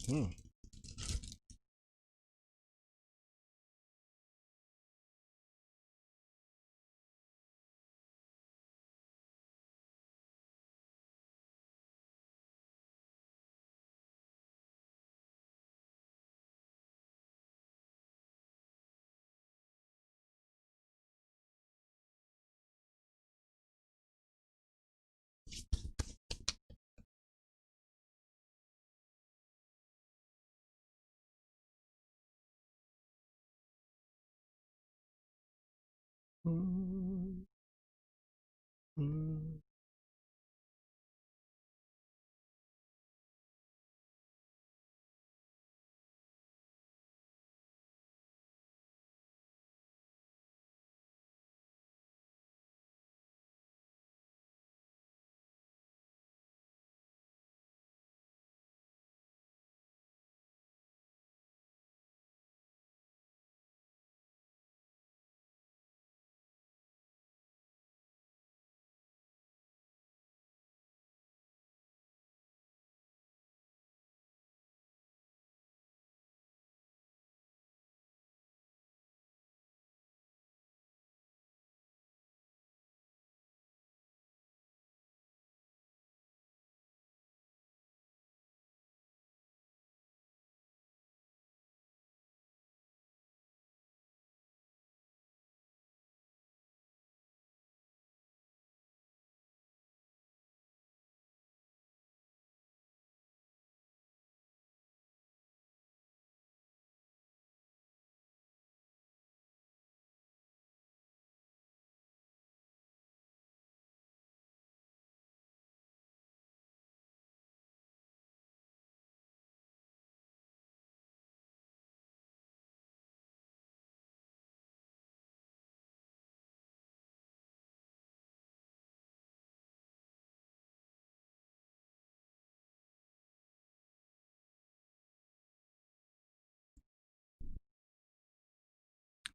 Hmm. Mm, mm.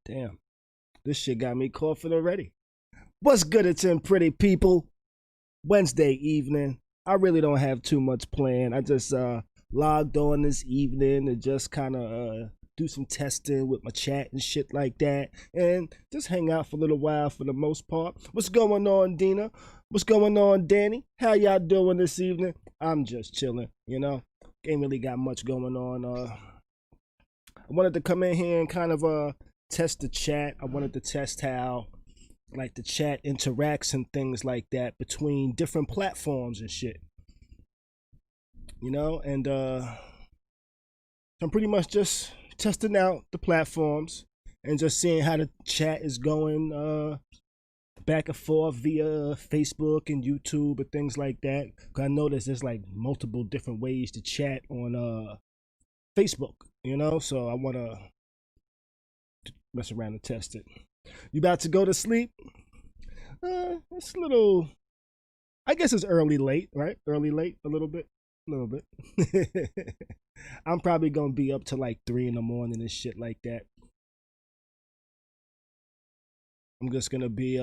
Damn, this shit got me coughing already. What's good, it's in pretty people? Wednesday evening. I really don't have too much planned. I just logged on this evening to just kind of do some testing with my chat and shit like that, and just hang out for a little while for the most part. What's going on, Dina? What's going on, Danny? How y'all doing this evening? I'm just chilling, you know. Ain't really got much going on. I wanted to come in here and kind of test the chat. I wanted to test how like the chat interacts and things like that between different platforms and shit, you know. And I'm pretty much just testing out the platforms and just seeing how the chat is going back and forth via Facebook and YouTube and things like that. Cause I noticed there's like multiple different ways to chat on Facebook, you know. So I want to mess around and test it. You about to go to sleep? It's a little. I guess it's early late, right? Early late, a little bit, a little bit. I'm probably gonna be up to like 3 in the morning and shit like that. I'm just gonna be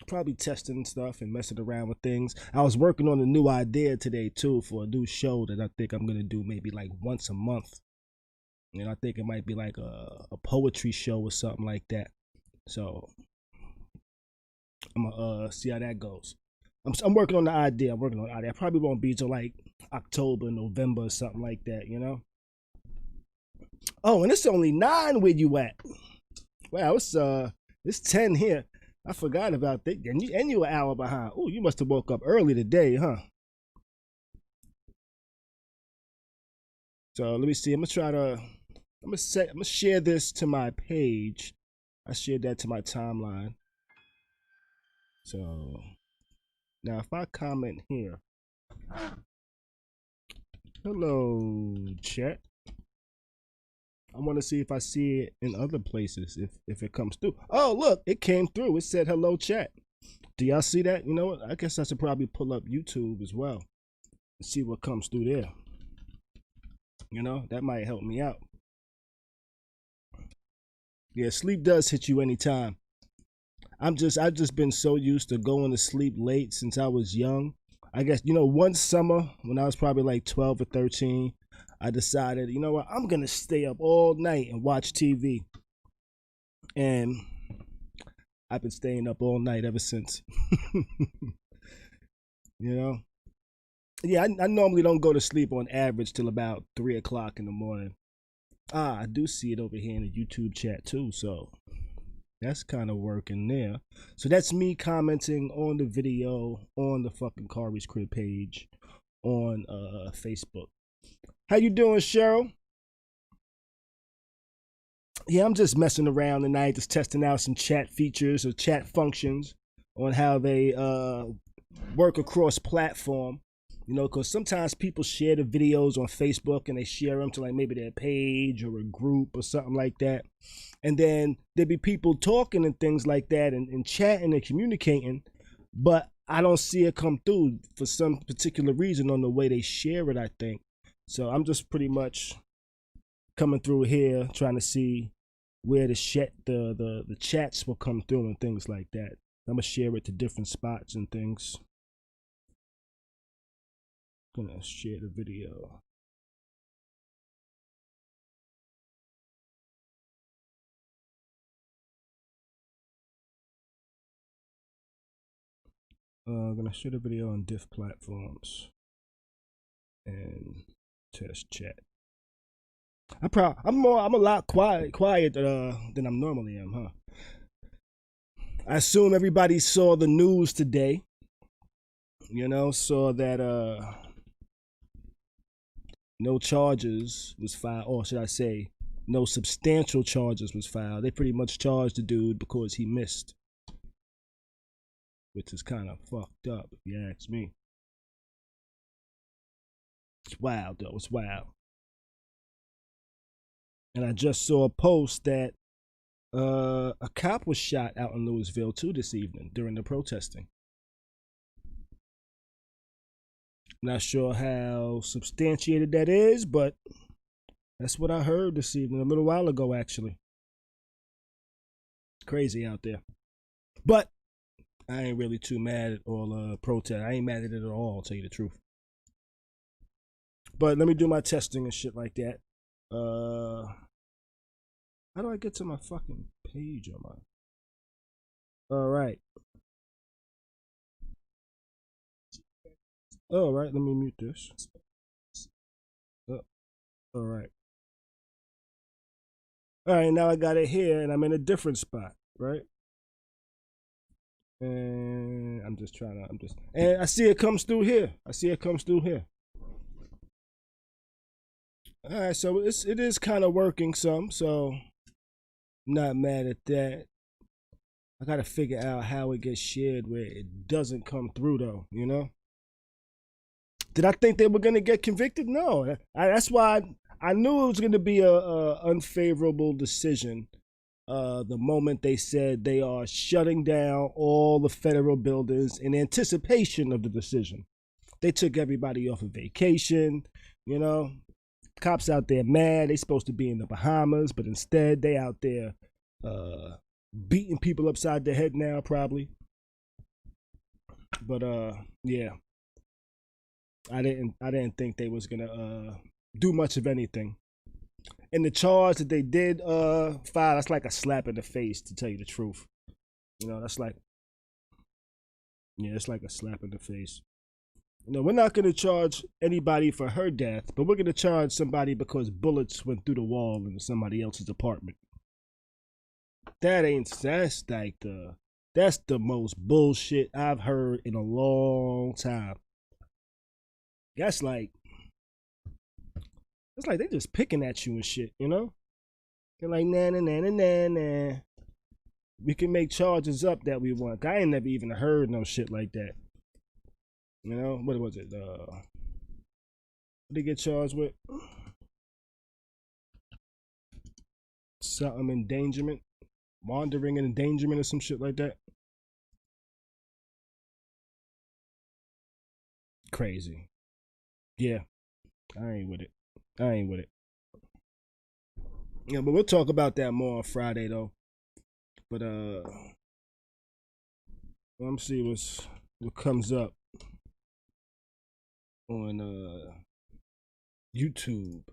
probably testing stuff and messing around with things. I was working on a new idea today too for a new show that I think I'm gonna do maybe like once a month. And I think it might be like a poetry show or something like that. So I'm gonna see how that goes. I'm working on the idea. I'm working on the idea. I probably won't be till like October, November, or something like that. You know. Oh, and it's only 9 where you at. Wow, it's 10 here. I forgot about that. And you an hour behind. Oh, you must have woke up early today, huh? So let me see. I'm gonna share this to my page. I shared that to my timeline. So now if I comment here, hello chat. I want to see if I see it in other places if it comes through. Oh, look, it came through. It said hello chat. Do y'all see that? You know what? I guess I should probably pull up YouTube as well and see what comes through there. You know, that might help me out. Yeah, sleep does hit you anytime. I've just been so used to going to sleep late since I was young. I guess, you know, one summer when I was probably like 12 or 13, I decided, you know what, I'm going to stay up all night and watch TV. And I've been staying up all night ever since. You know? Yeah, I normally don't go to sleep on average till about 3 o'clock in the morning. I do see it over here in the YouTube chat too, so that's kind of working there. So that's me commenting on the video on the fucking Khary's Crib page on Facebook. How you doing, Cheryl? Yeah, I'm just messing around tonight, just testing out some chat features or chat functions on how they work across platform. You know, because sometimes people share the videos on Facebook and they share them to like maybe their page or a group or something like that. And then there be people talking and things like that and chatting and communicating, but I don't see it come through for some particular reason on the way they share it, I think. So I'm just pretty much coming through here trying to see where the chats will come through and things like that. I'm gonna share it to different spots and things. Gonna share the video. Gonna share the video on diff platforms and test chat. I'm a lot quiet than I'm normally am, huh? I assume everybody saw the news today. You know, saw that no charges was filed, or should I say, no substantial charges was filed. They pretty much charged the dude because he missed, which is kind of fucked up if you ask me. It's wild though. It's wild. And I just saw a post that a cop was shot out in Louisville too this evening during the protesting. Not sure how substantiated that is, but that's what I heard this evening, a little while ago, actually. Crazy out there. But I ain't really too mad at all protest. I ain't mad at it at all, I'll tell you the truth. But let me do my testing and shit like that. How do I get to my fucking page on my... Alright. Alright, let me mute this. Alright. Alright, now I got it here and I'm in a different spot, right? And I'm just trying to, and I see it comes through here. Alright, so it is kind of working some, so I'm not mad at that. I gotta figure out how it gets shared where it doesn't come through though, you know? Did I think they were gonna get convicted? No. That's why I knew it was gonna be a unfavorable decision. The moment they said they are shutting down all the federal buildings in anticipation of the decision. They took everybody off of vacation, you know. Cops out there mad. They supposed to be in the Bahamas, but instead they out there beating people upside the head now, probably. But yeah. I didn't think they was gonna do much of anything. And the charge that they did file, that's like a slap in the face, to tell you the truth. You know, that's like, yeah, it's like a slap in the face. You know, we're not gonna charge anybody for her death, but we're gonna charge somebody because bullets went through the wall in somebody else's apartment. That's the most bullshit I've heard in a long time. That's like, it's like they just picking at you and shit, you know? They're like, nah. We can make charges up that we want. I ain't never even heard no shit like that. You know, what was it? What they get charged with? Something endangerment, wandering and endangerment or some shit like that. Crazy. Yeah, I ain't with it. Yeah, but we'll talk about that more on Friday though. But let me see what comes up. on YouTube.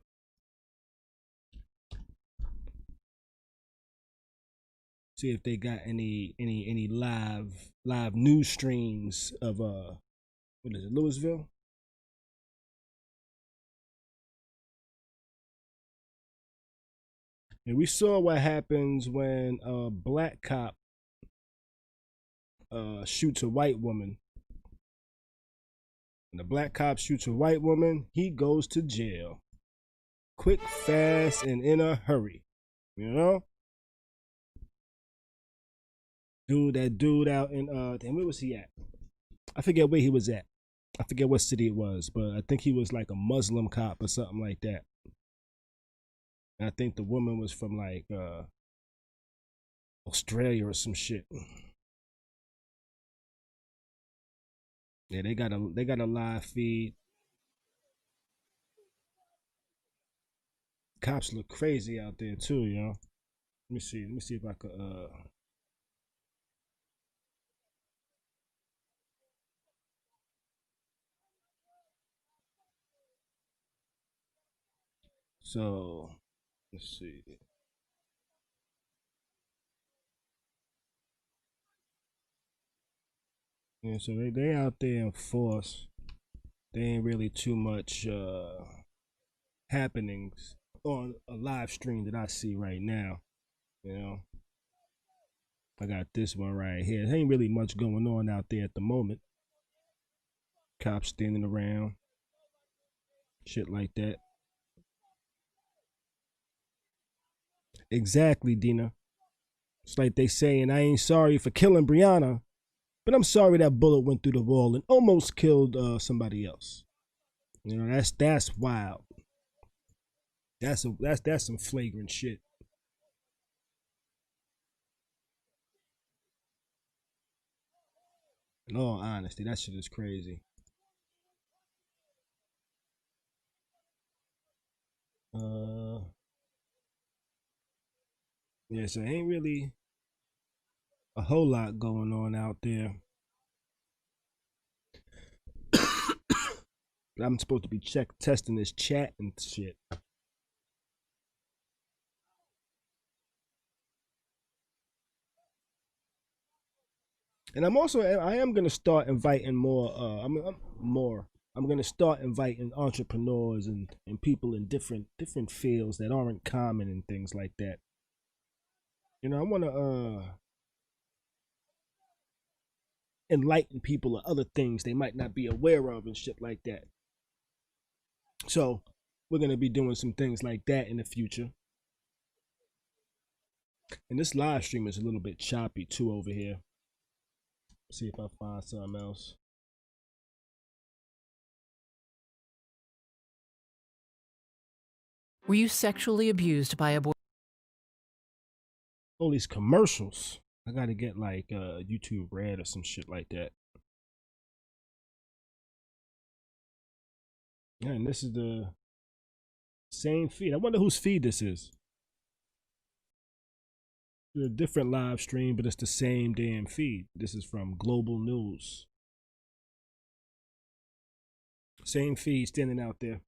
See if they got any live news streams of what is it, Louisville? And we saw what happens when a black cop shoots a white woman. When the black cop shoots a white woman, he goes to jail. Quick, fast, and in a hurry. You know? That dude out in damn, where was he at? I forget where he was at. I forget what city it was, but I think he was like a Muslim cop or something like that. And I think the woman was from like Australia or some shit. Yeah, they got a live feed. Cops look crazy out there too, yo. Let me see if I could so let's see. Yeah, so they out there in force. There ain't really too much happenings on a live stream that I see right now. You know, I got this one right here. There ain't really much going on out there at the moment. Cops standing around, shit like that. Exactly, Dina. It's like they saying, I ain't sorry for killing Brianna, but I'm sorry that bullet went through the wall and almost killed somebody else. You know, that's wild. That's some flagrant shit. In all honesty, that shit is crazy. Yeah, so ain't really a whole lot going on out there. I'm supposed to be testing this chat and shit. And I am gonna start inviting more. I'm gonna start inviting entrepreneurs and people in different fields that aren't common and things like that. You know, I want to enlighten people of other things they might not be aware of and shit like that. So we're gonna be doing some things like that in the future. And this live stream is a little bit choppy too over here. See if I find something else. Were you sexually abused by a boy? All these commercials. I gotta get like YouTube Red or some shit like that. Yeah, and this is the same feed. I wonder whose feed this is. It's a different live stream, but it's the same damn feed. This is from Global News. Same feed standing out there.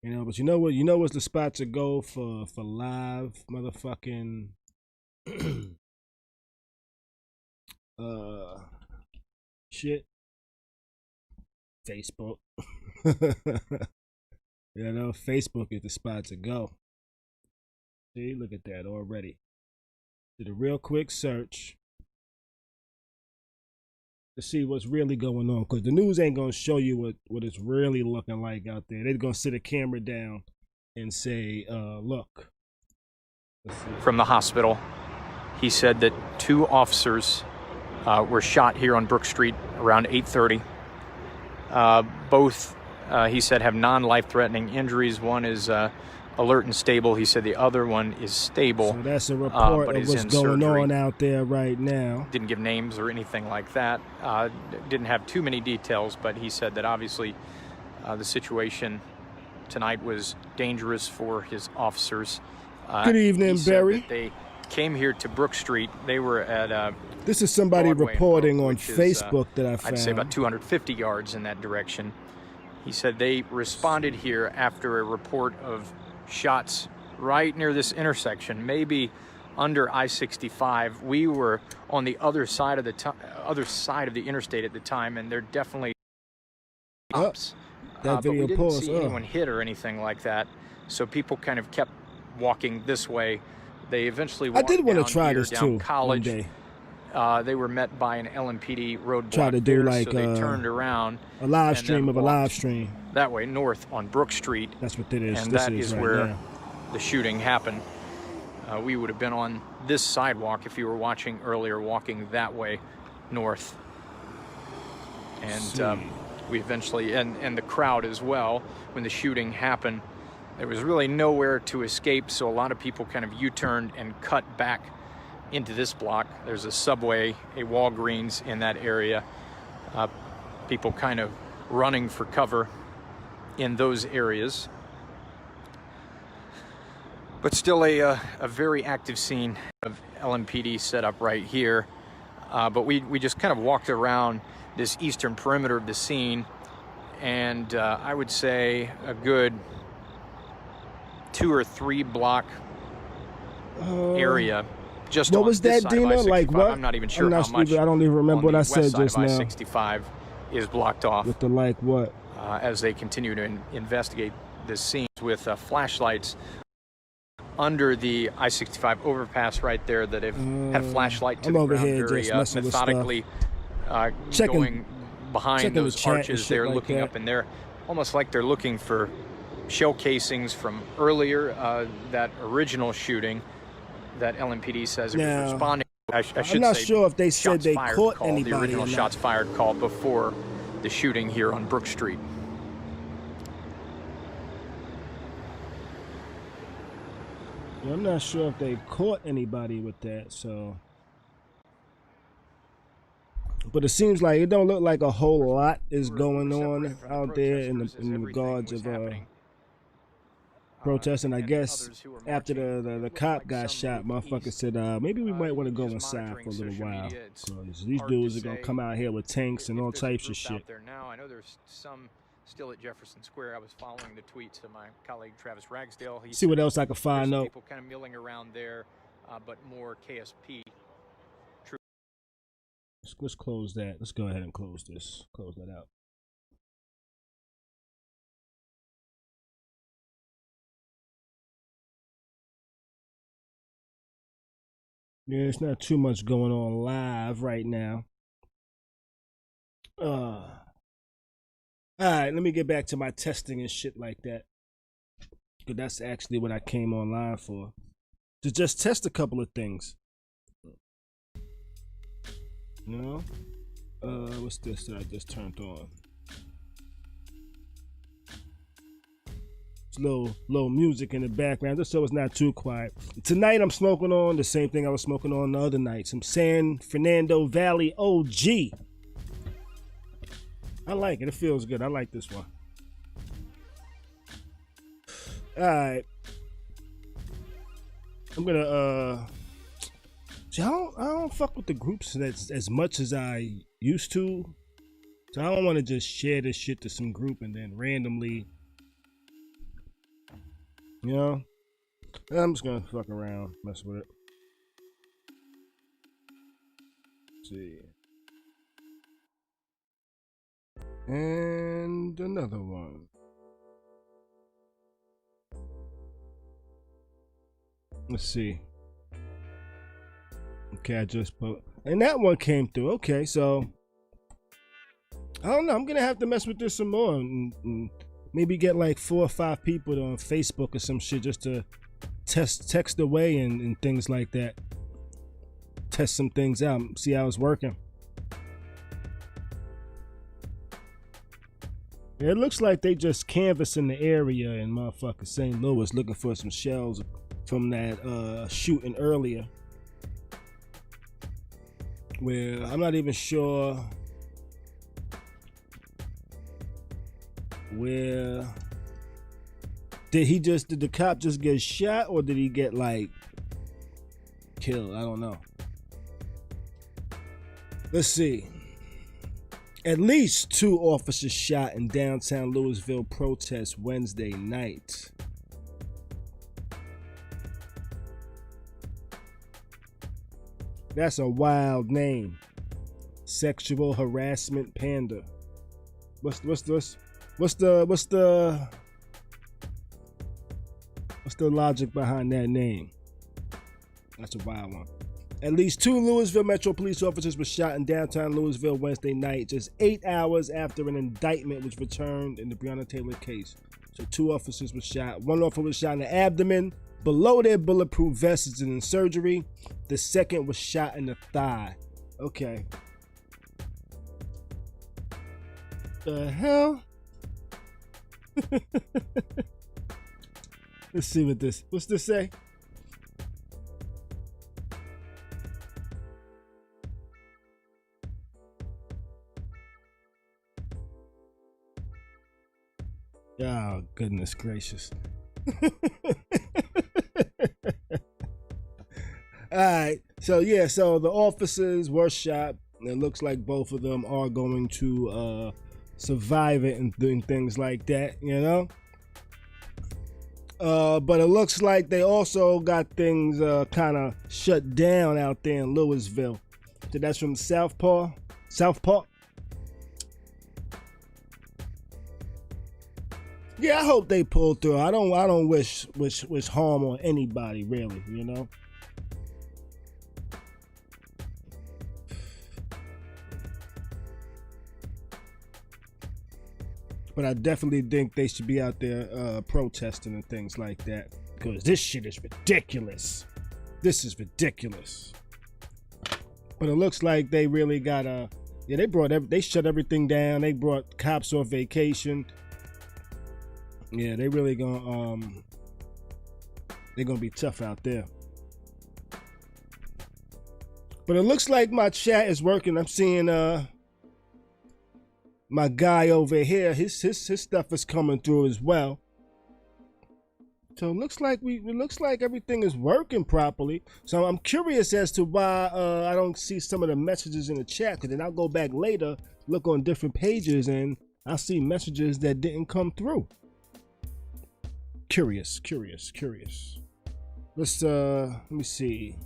You know, but you know what? You know what's the spot to go for live motherfucking shit? Facebook. You know, Facebook is the spot to go. See, look at that already. Did a real quick search to see what's really going on, because the news ain't gonna show you what it's really looking like out there. They're gonna sit a camera down and say, look. From the hospital, he said that 2 officers were shot here on Brook Street around 8:30. Both, he said, have non-life-threatening injuries. One is alert and stable. He said the other one is stable. So that's a report of what's going on out there right now. Didn't give names or anything like that. Didn't have too many details, but he said that obviously the situation tonight was dangerous for his officers. Good evening, Barry. They came here to Brook Street. They were at this is somebody Broadway reporting Brook, on which is, Facebook that I found. I'd say about 250 yards in that direction. He said they responded here after a report of shots right near this intersection, maybe under I-65. We were on the other side of the interstate at the time, and they're definitely cops. That video but we didn't paused. see anyone hit or anything like that, so people kind of kept walking this way. They eventually walked I did want down to try here, this down too College. one day. They were met by an LMPD roadblock. Try to do there, like so they turned around, a live and stream then of a walked live stream. that way north on Brook Street. That's what it is. And this that is is right where now. the shooting happened. We would have been on this sidewalk if you were watching earlier, walking that way north. And we eventually, and the crowd as well, when the shooting happened, there was really nowhere to escape, so a lot of people kind of U-turned and cut back into this block. There's a Subway, a Walgreens in that area. People kind of running for cover in those areas. But still a very active scene of LMPD set up right here. But we just kind of walked around this eastern perimeter of the scene, and I would say a good 2 or 3 block area. Just what on was this that, side of Dina? Like I-65. what? I'm not even sure I'm not how much. I don't even remember on what I the said west side just of now. I-65 is blocked off. With the like what? As they continue to investigate this scene with flashlights under the I-65 overpass right there that have had flashlight to I'm the over ground here very just messing with methodically, going behind the those chat and arches shit there, like looking that. up in there, almost like they're looking for shell casings from earlier, that original shooting that LMPD says it Now, was responding. I should I'm not say sure if they said shots they fired caught call, anybody the original or not. shots fired call before the shooting here on Brook Street. Yeah, I'm not sure if they caught anybody with that, so. But it seems like it don't look like a whole lot is going on out there in the regards of protesting. I guess after the cop got shot, motherfucker said maybe we might want to go inside for a little while. Cause these dudes are gonna come out here with tanks and all types of shit. I know there's some still at Jefferson Square. I was following the tweets of my colleague Travis Ragsdale. See what else I can find out. People kind of milling around there, but more KSP. Let's close that. Let's go ahead and close this. Close that out. Yeah, it's not too much going on live right now. All right, let me get back to my testing and shit like that. Because that's actually what I came online for. To just test a couple of things. You know? What's this that I just turned on? It's little music in the background, just so it's not too quiet. Tonight I'm smoking on the same thing I was smoking on the other night. Some San Fernando Valley OG. I like it. It feels good. I like this one. Alright. I'm gonna see, I don't fuck with the groups as much as I used to. So I don't want to just share this shit to some group and then randomly, you know, I'm just gonna fuck around, mess with it. Let's see. And another one. Let's see. Okay, I just put, and that one came through. Okay, so I don't know. I'm gonna have to mess with this some more and maybe get like 4 or 5 people on Facebook or some shit just to text away and things like that. Test some things out, see how it's working. It looks like they just canvassing the area in motherfucking St. Louis looking for some shells from that shooting earlier. Where I'm not even sure where did the cop just get shot, or did he get like killed. I don't know. Let's see. At least 2 officers shot in downtown Louisville protest Wednesday night. That's a wild name. Sexual harassment panda. What's the logic behind that name? That's a wild one. At least 2 Louisville Metro police officers were shot in downtown Louisville Wednesday night, just 8 hours after an indictment was returned in the Breonna Taylor case. So 2 officers were shot. 1 officer was shot in the abdomen below their bulletproof vests and in surgery. The second was shot in the thigh. Okay. The hell? Let's see what's this say? Oh, goodness gracious. Alright, so the officers were shot. It looks like both of them are going to survive it and doing things like that, you know? But it looks like they also got things kind of shut down out there in Louisville. So that's from Southpaw. Yeah, I hope they pull through. I don't wish harm on anybody, really, you know. But I definitely think they should be out there protesting and things like that, because this shit is ridiculous. This is ridiculous. But it looks like they really got they shut everything down. They brought cops off vacation. Yeah, they really they're gonna be tough out there. But it looks like my chat is working. I'm seeing my guy over here, his stuff is coming through as well. So it looks like everything is working properly. So I'm curious as to why I don't see some of the messages in the chat, because then I'll go back later, look on different pages, and I'll see messages that didn't come through. Curious. Let's let me see.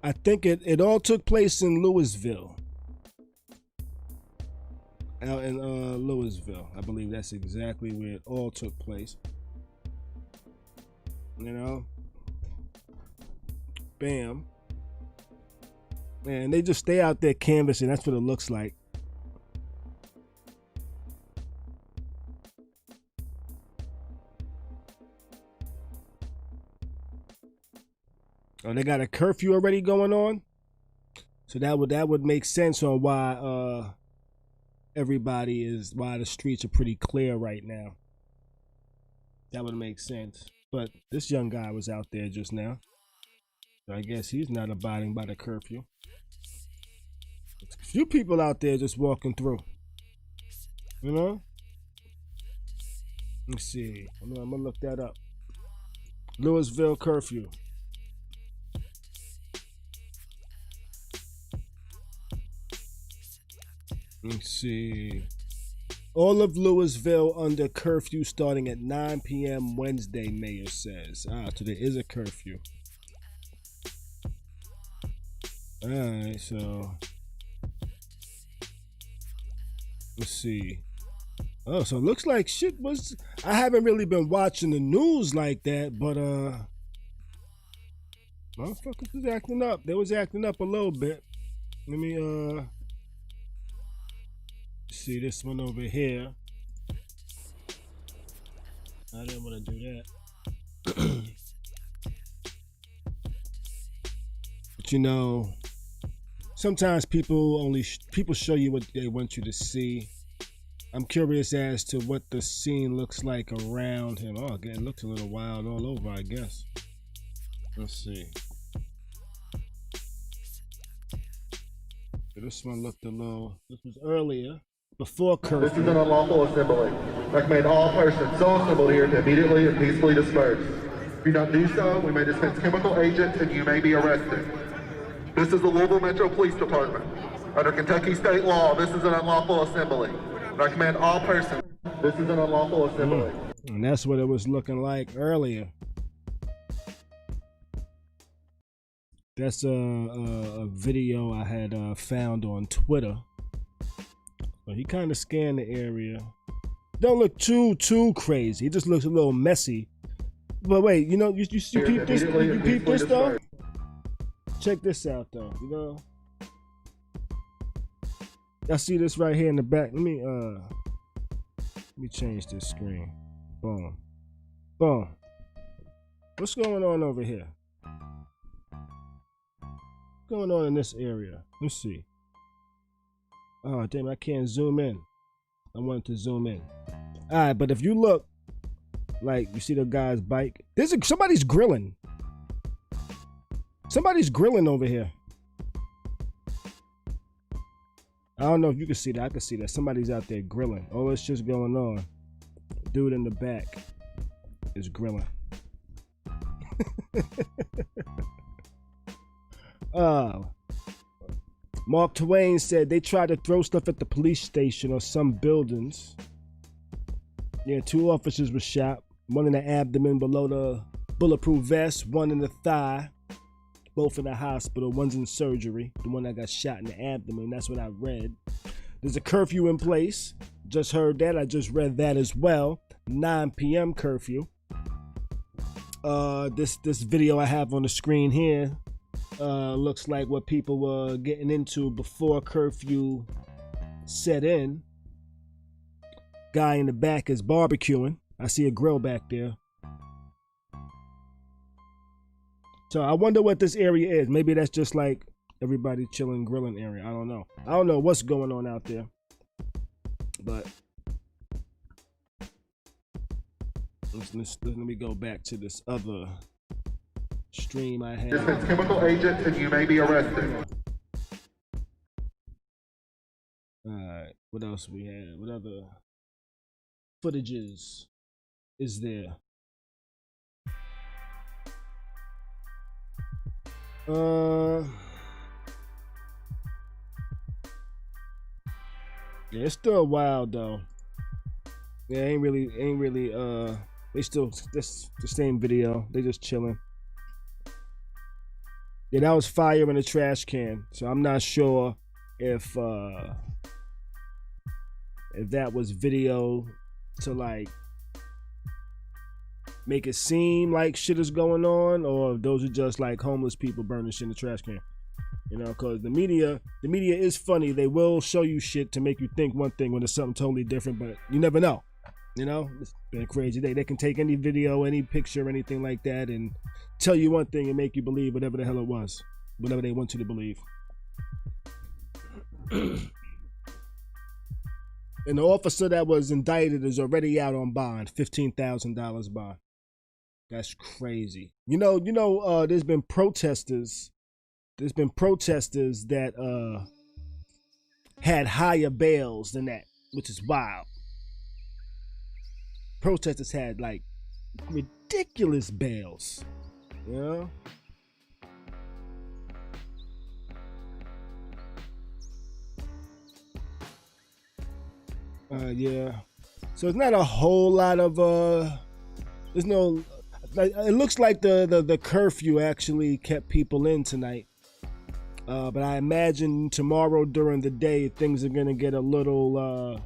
I think it all took place in Louisville. Out in Louisville. I believe that's exactly where it all took place. You know? Bam. Man, they just stay out there canvassing. That's what it looks like. Oh, they got a curfew already going on, so that would make sense on why why the streets are pretty clear right now. That would make sense. But this young guy was out there just now, so I guess he's not abiding by the curfew. There's a few people out there just walking through, you know. Let's see. I'm gonna look that up. Louisville curfew. Let's see. All of Louisville under curfew starting at 9 p.m. Wednesday, mayor says. So there is a curfew. Alright, so let's see. Oh, so it looks like shit was... I haven't really been watching the news like that, but motherfuckers was acting up. They was acting up a little bit. Let me see this one over here. I didn't want to do that. But you know, sometimes people show you what they want you to see. I'm curious as to what the scene looks like around him. Oh, again, it looks a little wild all over, I guess. Let's see. This one looked a little. This was earlier, before curfew. This is an unlawful assembly. Recommend all persons so assembled here to immediately and peacefully disperse. If you not do so, we may dispense chemical agents and you may be arrested. This is the Louisville Metro Police Department. Under Kentucky state law, this is an unlawful assembly. Recommend all persons. This is an unlawful assembly. And that's what it was looking like earlier. That's a video I had found on Twitter. But he kind of scanned the area. Don't look too crazy. It just looks a little messy. But wait, you know, you peep this? You peep this though? Check this out though. You know, I see this right here in the back. Let me change this screen. Boom, boom. What's going on over here? What's going on in this area? Let's see. Oh damn! I can't zoom in. I wanted to zoom in. All right, but if you look, like you see the guy's bike. Somebody's grilling. Somebody's grilling over here. I don't know if you can see that. I can see that. Somebody's out there grilling. Oh, it's just going on. Dude in the back is grilling. Mark Twain said they tried to throw stuff at the police station or some buildings. Yeah, 2 officers were shot. One in the abdomen below the bulletproof vest, one in the thigh. Both in the hospital. One's in surgery. The one that got shot in the abdomen. That's what I read. There's a curfew in place. Just heard that. I just read that as well. 9 p.m. curfew. This video I have on the screen here looks like what people were getting into before curfew set in. Guy in the back is barbecuing. I see a grill back there. So I wonder what this area is. Maybe that's just like everybody chilling, grilling area. I don't know. I don't know what's going on out there. But let me go back to this other stream I had. Dispense chemical agents and you may be arrested. Alright, what else we had? What other footages is there? Yeah, it's still wild though. Yeah, ain't really they still this the same video. They just chilling. Yeah, that was fire in a trash can. So I'm not sure if that was video to like make it seem like shit is going on, or if those are just like homeless people burning shit in the trash can. You know, because the media is funny. They will show you shit to make you think one thing when it's something totally different, but you never know. You know, it's been a crazy day. They can take any video, any picture, anything like that and tell you one thing and make you believe whatever the hell it was, whatever they want you to believe. And the officer that was indicted is already out on bond, $15,000 bond. That's crazy. You know, there's been protesters that had higher bails than that, which is wild. Protesters had like ridiculous bails, you know? Yeah. So it's not a whole lot of there's no, it looks like the curfew actually kept people in tonight. But I imagine tomorrow during the day things are gonna get a little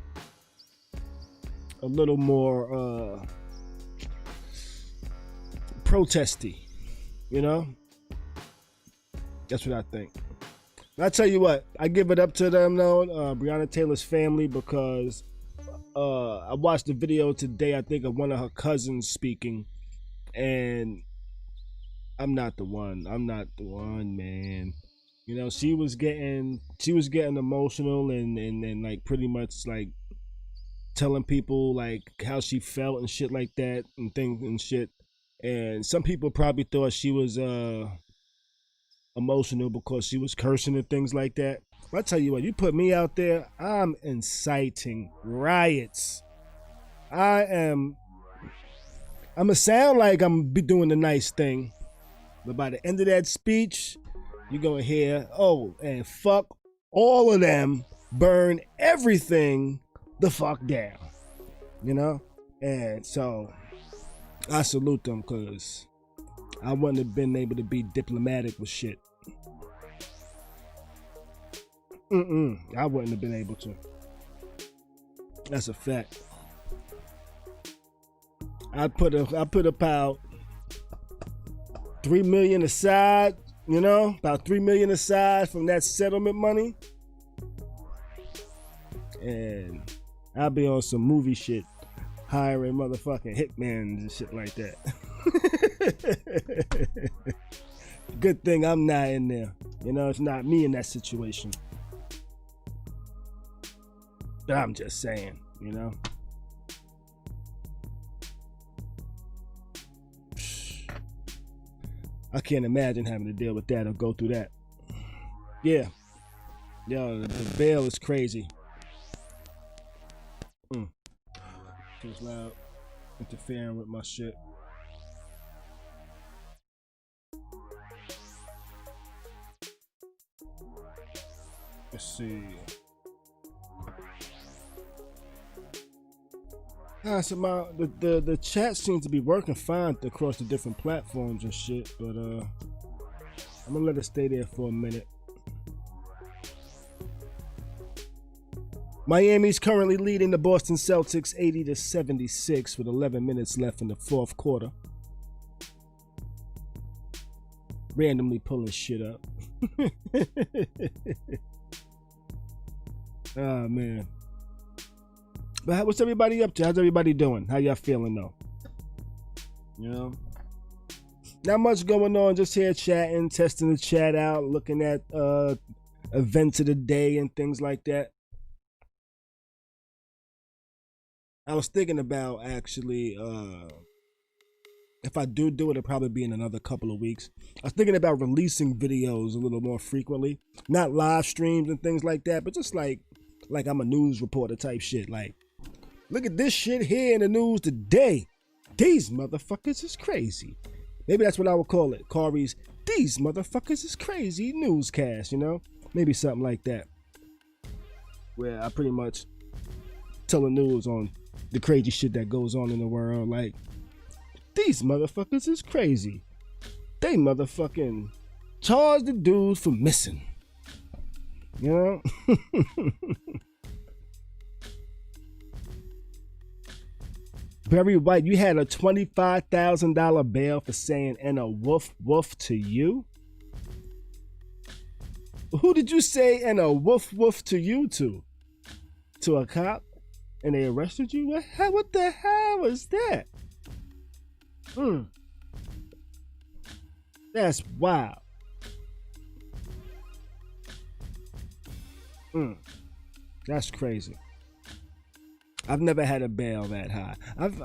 more protesty, you know? That's what I think. And I tell you what, I give it up to them though, Breonna Taylor's family, because I watched a video today, I think, of one of her cousins speaking, and I'm not the one, man. You know, she was getting emotional and like pretty much like telling people like how she felt and shit like that and things and shit. And some people probably thought she was emotional because she was cursing and things like that. I tell you what, you put me out there, I'm inciting riots. I'ma sound like I'm be doing the nice thing, but by the end of that speech, you're gonna hear, oh, and fuck all of them, burn everything the fuck down, you know? And so I salute them, because I wouldn't have been able to be diplomatic with shit. I wouldn't have been able to. That's a fact. I put about $3 million aside, you know, about $3 million aside from that settlement money, and I'll be on some movie shit, hiring motherfucking hitmans and shit like that. Good thing I'm not in there. You know, it's not me in that situation. But I'm just saying, you know. I can't imagine having to deal with that or go through that. Yeah. Yo, the bail is crazy. Too loud. Interfering with my shit. Let's see. So the chat seems to be working fine across the different platforms and shit, but I'm gonna let it stay there for a minute. Miami's currently leading the Boston Celtics 80-76 with 11 minutes left in the fourth quarter. Randomly pulling shit up. Oh man. But what's everybody up to? How's everybody doing? How y'all feeling though? You know? Not much going on, just here chatting, testing the chat out, looking at events of the day and things like that. I was thinking about actually, if I do it, it'll probably be in another couple of weeks. I was thinking about releasing videos a little more frequently. Not live streams and things like that, but just like I'm a news reporter type shit. Like, look at this shit here in the news today. These motherfuckers is crazy. Maybe that's what I would call it. Khary's These Motherfuckers is Crazy newscast, you know? Maybe something like that. Where I pretty much tell the news on the crazy shit that goes on in the world. Like, these motherfuckers is crazy. They motherfucking charged the dude for missing. You know? Barry White, you had a $25,000 bail for saying "and a woof woof" to you? Who did you say "and a woof woof" to you to? To a cop? And they arrested you? What the hell was that? That's wild. That's crazy. I've never had a bail that high. I've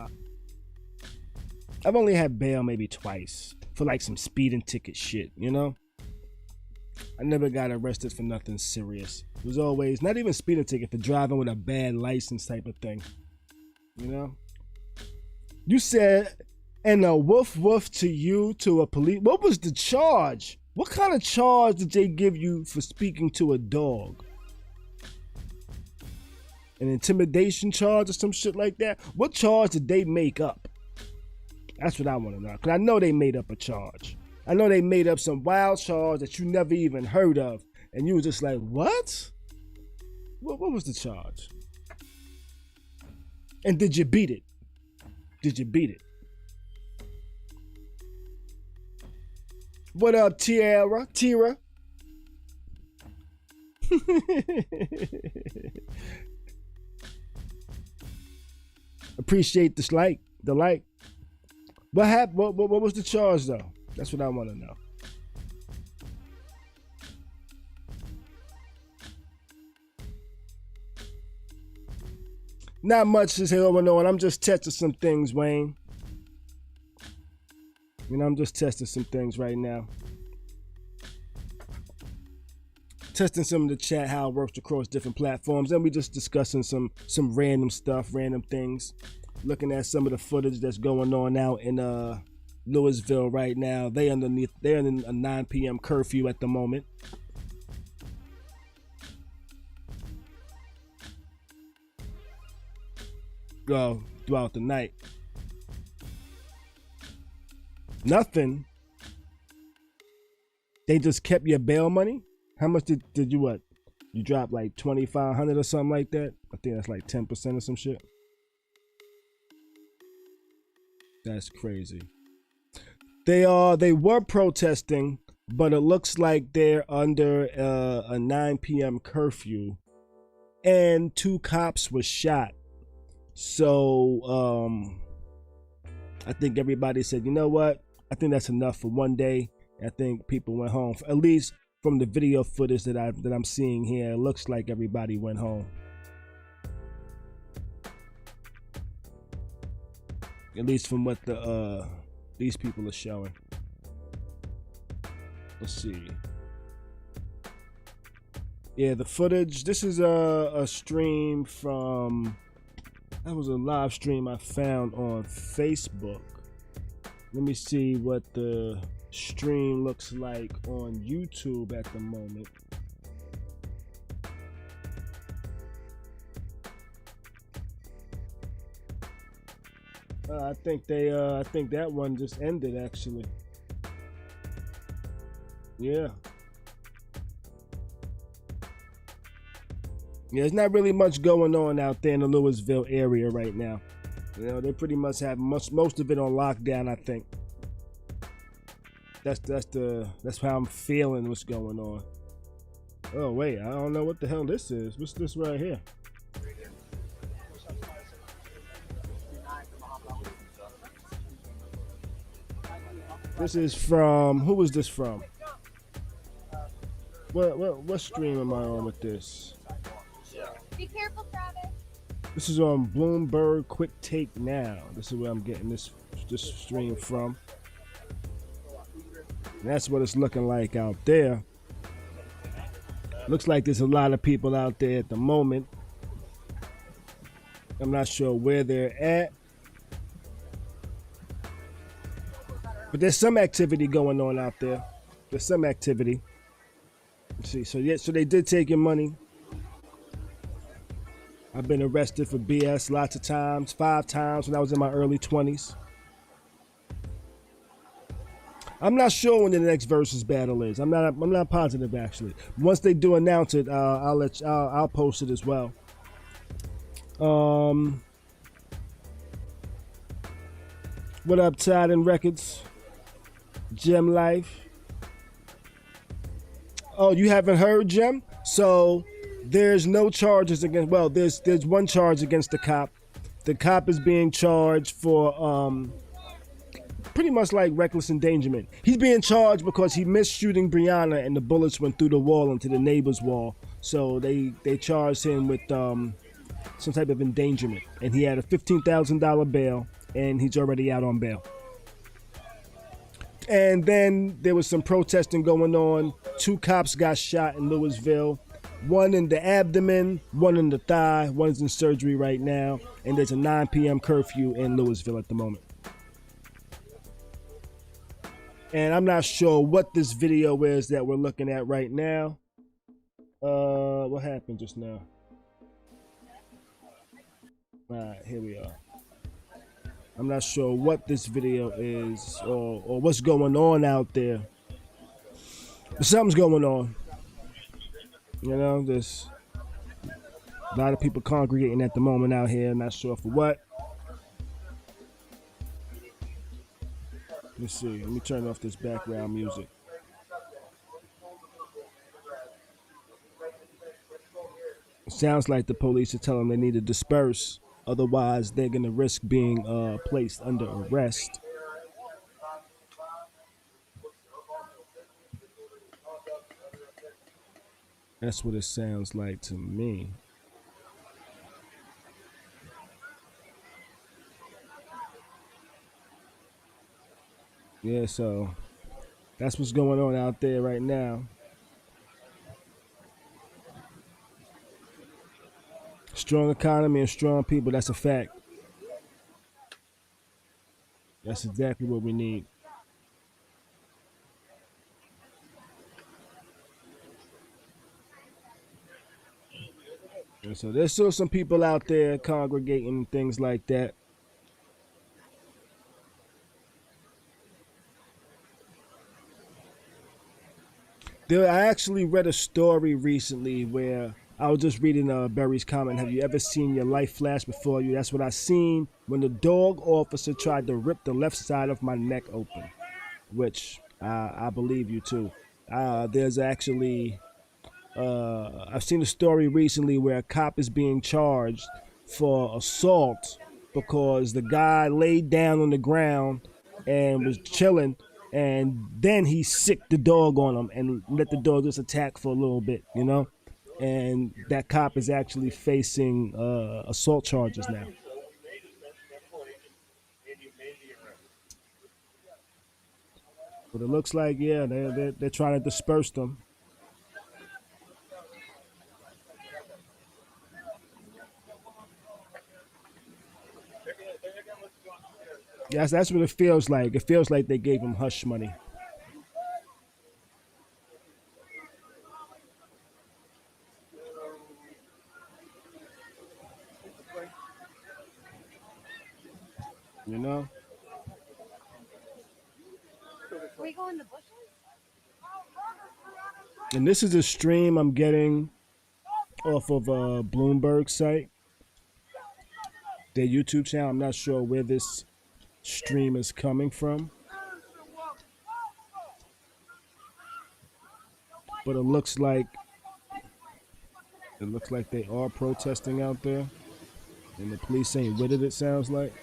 only had bail maybe twice for like some speeding ticket shit, you know? I never got arrested for nothing serious. It was always not even speeding ticket, for driving with a bad license type of thing. You know? You said "and a woof woof" to you to a police. What was the charge? What kind of charge did they give you for speaking to a dog? An intimidation charge or some shit like that? What charge did they make up? That's what I want to know. Because I know they made up a charge. I know they made up some wild charge that you never even heard of. And you were just like, what? What was the charge? And did you beat it? Did you beat it? What up, Tira? Appreciate the like. What happened? What was the charge though? That's what I want to know. Not much is going on. I'm just testing some things, Wayne. You know, I'm just testing some things right now. testing some of the chat, how it works across different platforms, and we just discussing some random stuff, random things. Looking at some of the footage that's going on out in Louisville right now. They're in a 9 p.m. curfew at the moment. Throughout the night. Nothing. They just kept your bail money? How much did you what? You dropped like $2,500 or something like that? I think that's like 10% or some shit. That's crazy. They were protesting, but it looks like they're under a 9 p.m. curfew, and 2 cops were shot. So I think everybody said, you know what? I think that's enough for one day. I think people went home. At least from the video footage that I'm seeing here, it looks like everybody went home. At least from what these people are showing. Let's see. Yeah, the footage. This is a stream from. That was a live stream I found on Facebook. Let me see what the stream looks like on YouTube at the moment. I think that one just ended actually. Yeah. Yeah, there's not really much going on out there in the Louisville area right now. You know, they pretty much have most of it on lockdown, I think. That's how I'm feeling what's going on. Oh wait, I don't know what the hell this is. What's this right here? This is from, who was this from? What stream am I on with this? Be careful, Travis. This is on Bloomberg Quick Take Now. This is where I'm getting this stream from. And that's what it's looking like out there. Looks like there's a lot of people out there at the moment. I'm not sure where they're at. But there's some activity going on out there. There's some activity. Let's see. So yeah, so they did take your money. I've been arrested for BS lots of times, 5 times when I was in my early 20s. I'm not sure when the next versus battle is. I'm not positive actually. Once they do announce it, I'll post it as well. What up, Tiding Records? Gem Life. Oh, you haven't heard, Gem? So there's no charges against. Well, there's one charge against the cop. The cop is being charged for pretty much like reckless endangerment. He's being charged because he missed shooting Brianna and the bullets went through the wall into the neighbor's wall. So they charged him with some type of endangerment, and he had a $15,000 bail, and he's already out on bail. And then there was some protesting going on. 2 cops got shot in Louisville. One in the abdomen, one in the thigh. One's in surgery right now. And there's a 9 p.m. curfew in Louisville at the moment. And I'm not sure what this video is that we're looking at right now. What happened just now? All right, here we are. I'm not sure what this video is or what's going on out there. But something's going on. You know, there's a lot of people congregating at the moment out here. Not sure for what. Let's see. Let me turn off this background music. It sounds like the police are telling them they need to disperse. Otherwise, they're going to risk being placed under arrest. That's what it sounds like to me. Yeah, so that's what's going on out there right now. Strong economy and strong people, that's a fact. That's exactly what we need. And so there's still some people out there congregating and things like that. I actually read a story recently where I was just reading Barry's comment. Have you ever seen your life flash before you? That's what I seen when the dog officer tried to rip the left side of my neck open, which I believe you too. There's actually I've seen a story recently where a cop is being charged for assault because the guy laid down on the ground and was chilling, and then he sicked the dog on him and let the dog just attack for a little bit, you know? And that cop is actually facing assault charges now. But it looks like, yeah, they're trying to disperse them. Yes, that's what it feels like. It feels like they gave him hush money. You know? We go in the bushes? And this is a stream I'm getting off of a Bloomberg site, their YouTube channel. I'm not sure where this stream is coming from, but it looks like they are protesting out there, and the police ain't with it. It sounds like.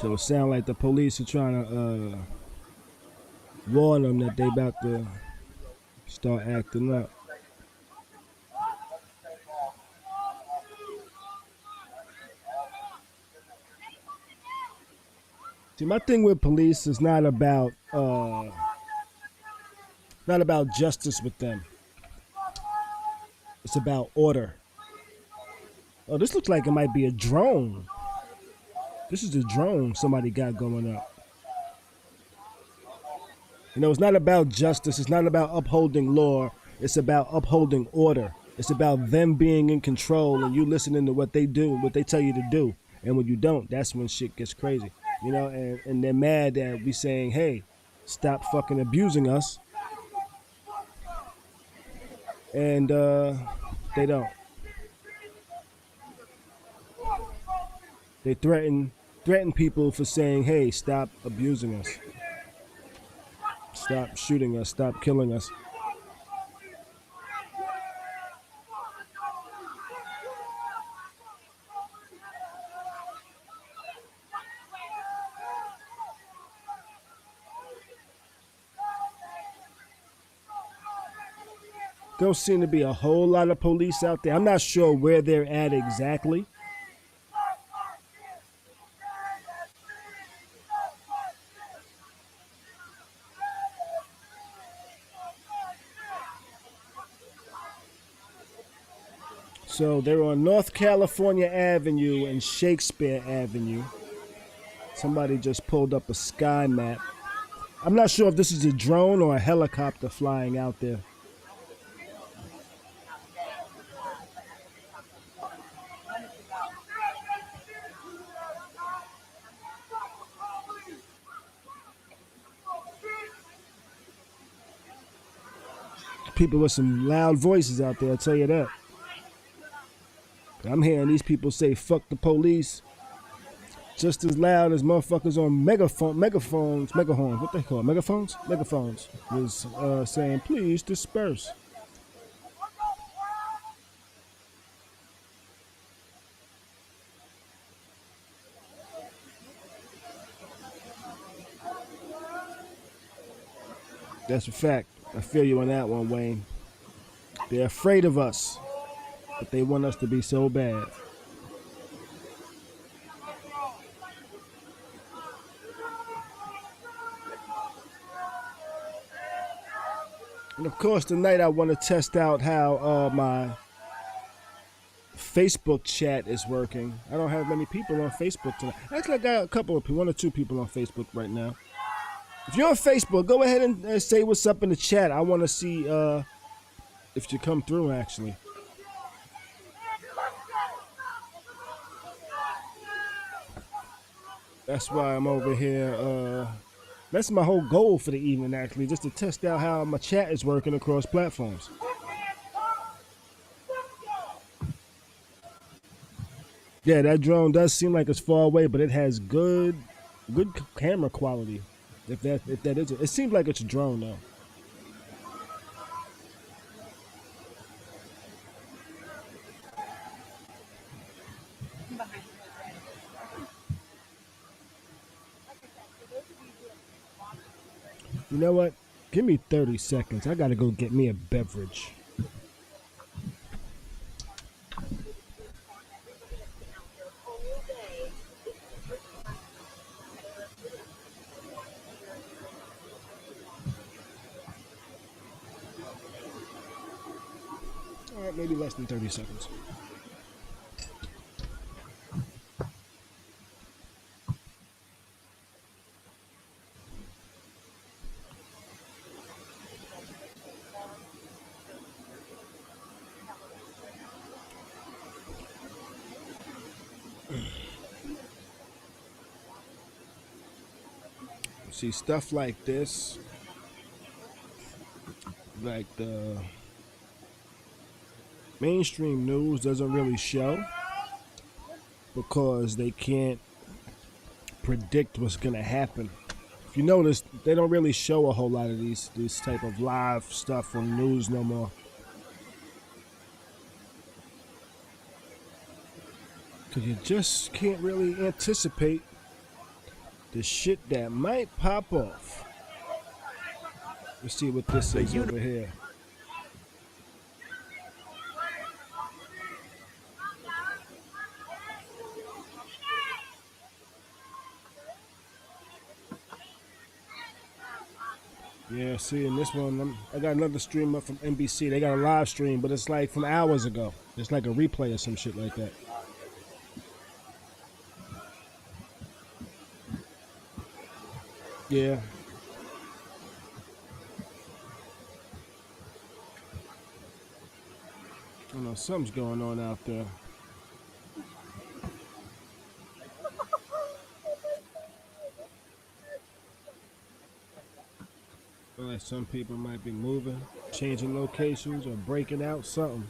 So it sounds like the police are trying to warn them that they about to start acting up. See, my thing with police is not about justice with them. It's about order. Oh, this looks like it might be a drone. This is a drone somebody got going up. You know, it's not about justice. It's not about upholding law. It's about upholding order. It's about them being in control and you listening to what they do, what they tell you to do. And when you don't, that's when shit gets crazy. You know, and they're mad that we saying, hey, stop fucking abusing us. And they don't. They threaten people for saying, hey, stop abusing us. Stop shooting us. Stop killing us. Don't seem to be a whole lot of police out there. I'm not sure where they're at exactly. So they're on North California Avenue and Shakespeare Avenue. Somebody just pulled up a sky map. I'm not sure if this is a drone or a helicopter flying out there. People with some loud voices out there, I'll tell you that. I'm hearing these people say fuck the police just as loud as motherfuckers on megahorns, what they call megaphones was saying please disperse. That's a fact. I feel you on that one, Wayne. They're afraid of us. but they want us to be so bad. And of course, tonight I want to test out how my Facebook chat is working. I don't have many people on Facebook tonight. Actually, I got a couple of people, 1 or 2 people on Facebook right now. If you're on Facebook, go ahead and say what's up in the chat. I want to see if you come through, actually. That's why I'm over here. That's my whole goal for the evening, actually, just to test out how my chat is working across platforms. Yeah, that drone does seem like it's far away, but it has good camera quality. If that is it seems like it's a drone though. You know what? Give me 30 seconds. I gotta go get me a beverage. All right, maybe less than 30 seconds. See, stuff like this, like the mainstream news doesn't really show because they can't predict what's gonna happen. If you notice, they don't really show a whole lot of these type of live stuff on news no more. Cause you just can't really anticipate the shit that might pop off. Let's see what this is over here. Yeah, see, in this one, I got another stream up from NBC. They got a live stream, but it's like from hours ago. It's like a replay or some shit like that. Yeah. I don't know, something's going on out there. I feel like some people might be moving, changing locations, or breaking out, something.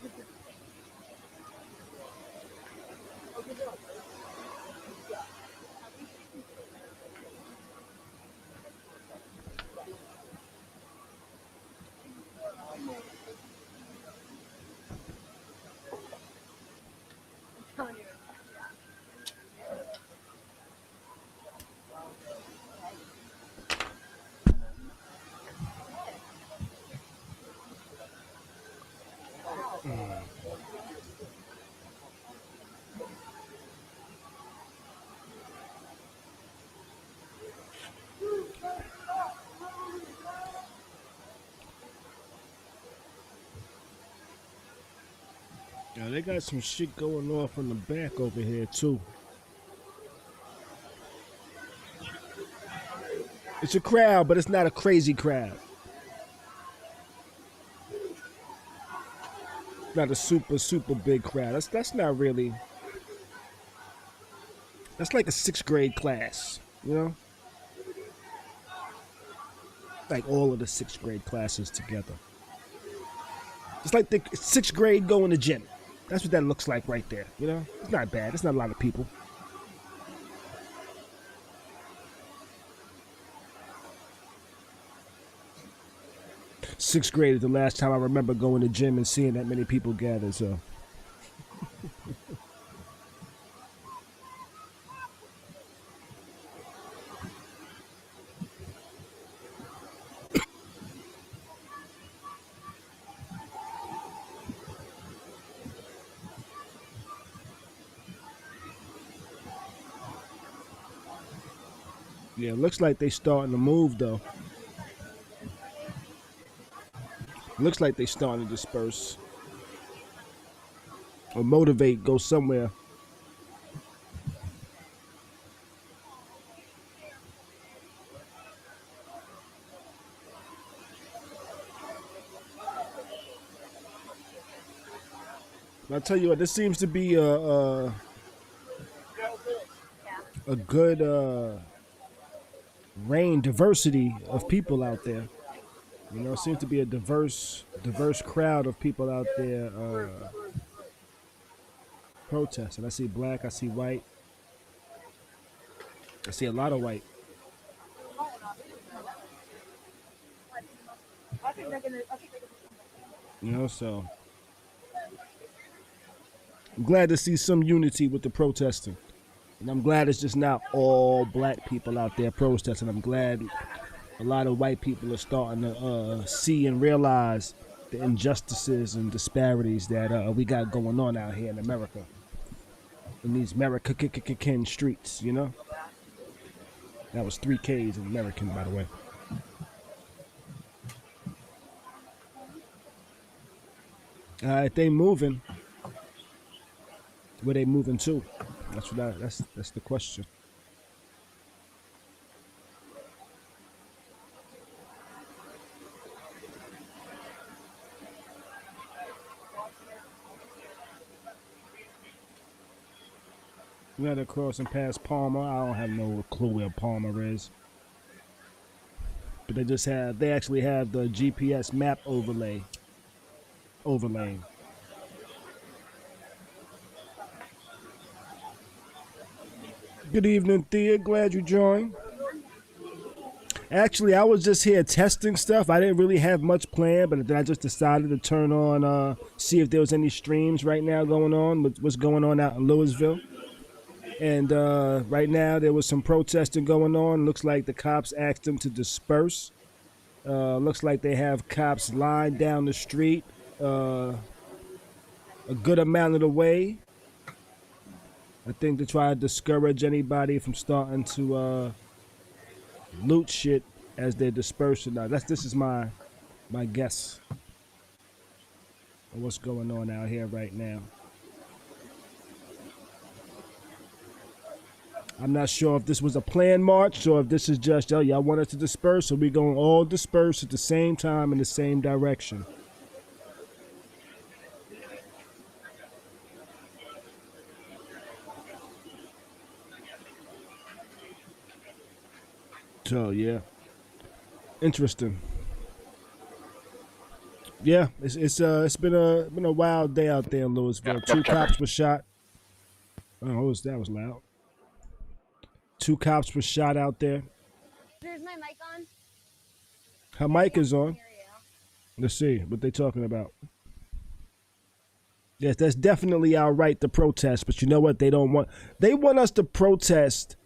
Yeah, they got some shit going off in the back over here too. It's a crowd, but it's not a crazy crowd. Not a super big crowd. That's not really. That's like a 6th grade class, you know? Like all of the 6th grade classes together. It's like the 6th grade going to gym. That's what that looks like right there, you know? It's not bad. It's not a lot of people. Sixth grade is the last time I remember going to gym and seeing that many people gather, so. Yeah, looks like they starting to move though. Looks like they starting to disperse or motivate, go somewhere. I tell you what, this seems to be a good diversity of people out there. You know, it seems to be a diverse crowd of people out there protesting. I see black, I see white, I see a lot of white. You know, so I'm glad to see some unity with the protesting. And I'm glad it's just not all black people out there protesting. I'm glad a lot of white people are starting to see and realize the injustices and disparities that we got going on out here in America. In these American streets, you know? That was 3 Ks in American, by the way. If they moving, where they moving to? That's the question. We had to cross and pass Palmer. I don't have no clue where Palmer is. But they actually have the GPS map overlaying. Good evening, Thea. Glad you joined. Actually, I was just here testing stuff. I didn't really have much planned, but then I just decided to turn on, see if there was any streams right now going on, what's going on out in Louisville. And right now there was some protesting going on. Looks like the cops asked them to disperse. Looks like they have cops lined down the street a good amount of the way. I think to try to discourage anybody from starting to loot shit as they're dispersing. Now, this is my guess of what's going on out here right now. I'm not sure if this was a planned march or if this is just, oh, y'all want us to disperse, so we're going to all disperse at the same time in the same direction. So, yeah. Interesting. Yeah, it's been a wild day out there in Louisville. 2 cops were shot. Oh, that was loud. 2 cops were shot out there. There's my mic on. Her mic is on. Let's see what they talking about. Yes, that's definitely our right to protest, but you know what? They want us to protest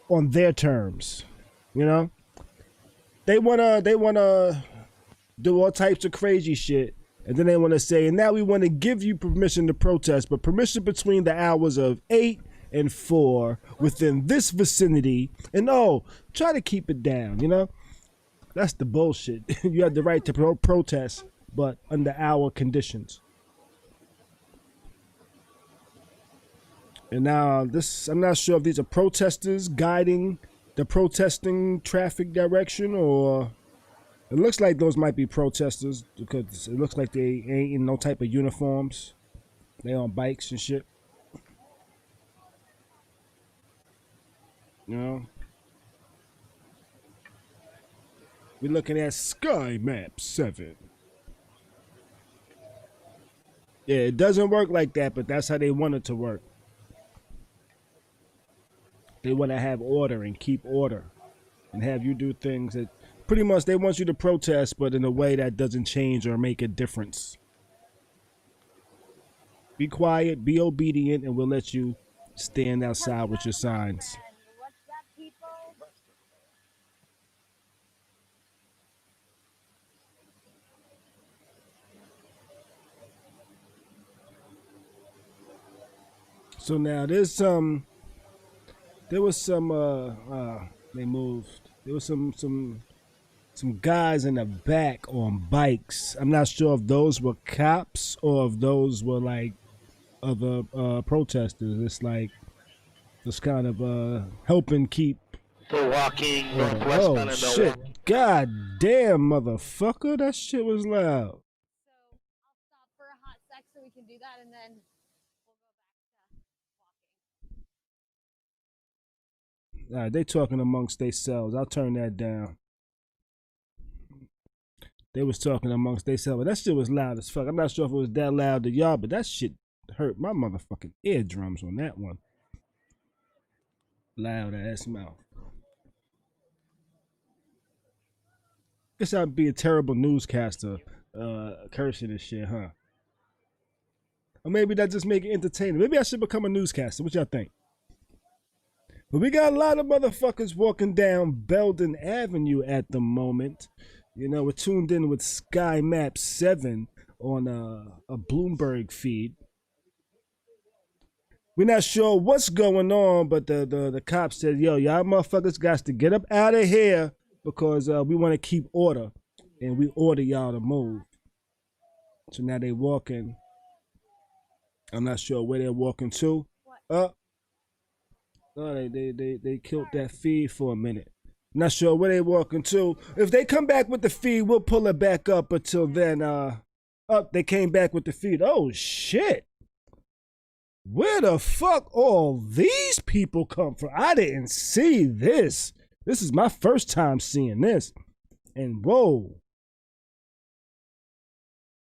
on their terms. You know? They wanna do all types of crazy shit, and then they wanna say, and now we wanna give you permission to protest, but permission between the hours of 8 and 4 within this vicinity, and try to keep it down, you know? That's the bullshit. You have the right to protest, but under our conditions. And now I'm not sure if these are protesters guiding the protesting traffic direction, or it looks like those might be protesters because it looks like they ain't in no type of uniforms. They on bikes and shit. You know? We're looking at Sky Map 7. Yeah, it doesn't work like that, but that's how they want it to work. They want to have order and keep order and have you do things that pretty much they want you to protest, but in a way that doesn't change or make a difference. Be quiet, be obedient, and we'll let you stand outside with your signs. What's that, people? So now there's some There was some they moved. There was some guys in the back on bikes. I'm not sure if those were cops or if those were like other protesters. It's like just kind of helping keep They're walking order. northwestbound Oh in shit. Milwaukee. God damn, motherfucker. That shit was loud. So I'll stop for a hot sec so we can do that, and then we'll go back to walking. All right, they talking amongst themselves. I'll turn that down. They was talking amongst themselves. But that shit was loud as fuck. I'm not sure if it was that loud to y'all, but that shit hurt my motherfucking eardrums on that one. Loud ass mouth. Guess I'd be a terrible newscaster, cursing and shit, huh? Or maybe that just make it entertaining. Maybe I should become a newscaster. What y'all think? But we got a lot of motherfuckers walking down Belden Avenue at the moment. You know, we're tuned in with Sky Map 7 on a Bloomberg feed. We're not sure what's going on, but the cops said, yo, y'all motherfuckers got to get up out of here because we want to keep order. And we order y'all to move. So now they walking. I'm not sure where they're walking to. Oh, they killed that feed for a minute. Not sure where they walking to. If they come back with the feed, we'll pull it back up. Until then, they came back with the feed. Oh shit! Where the fuck all these people come from? I didn't see this. This is my first time seeing this. And whoa,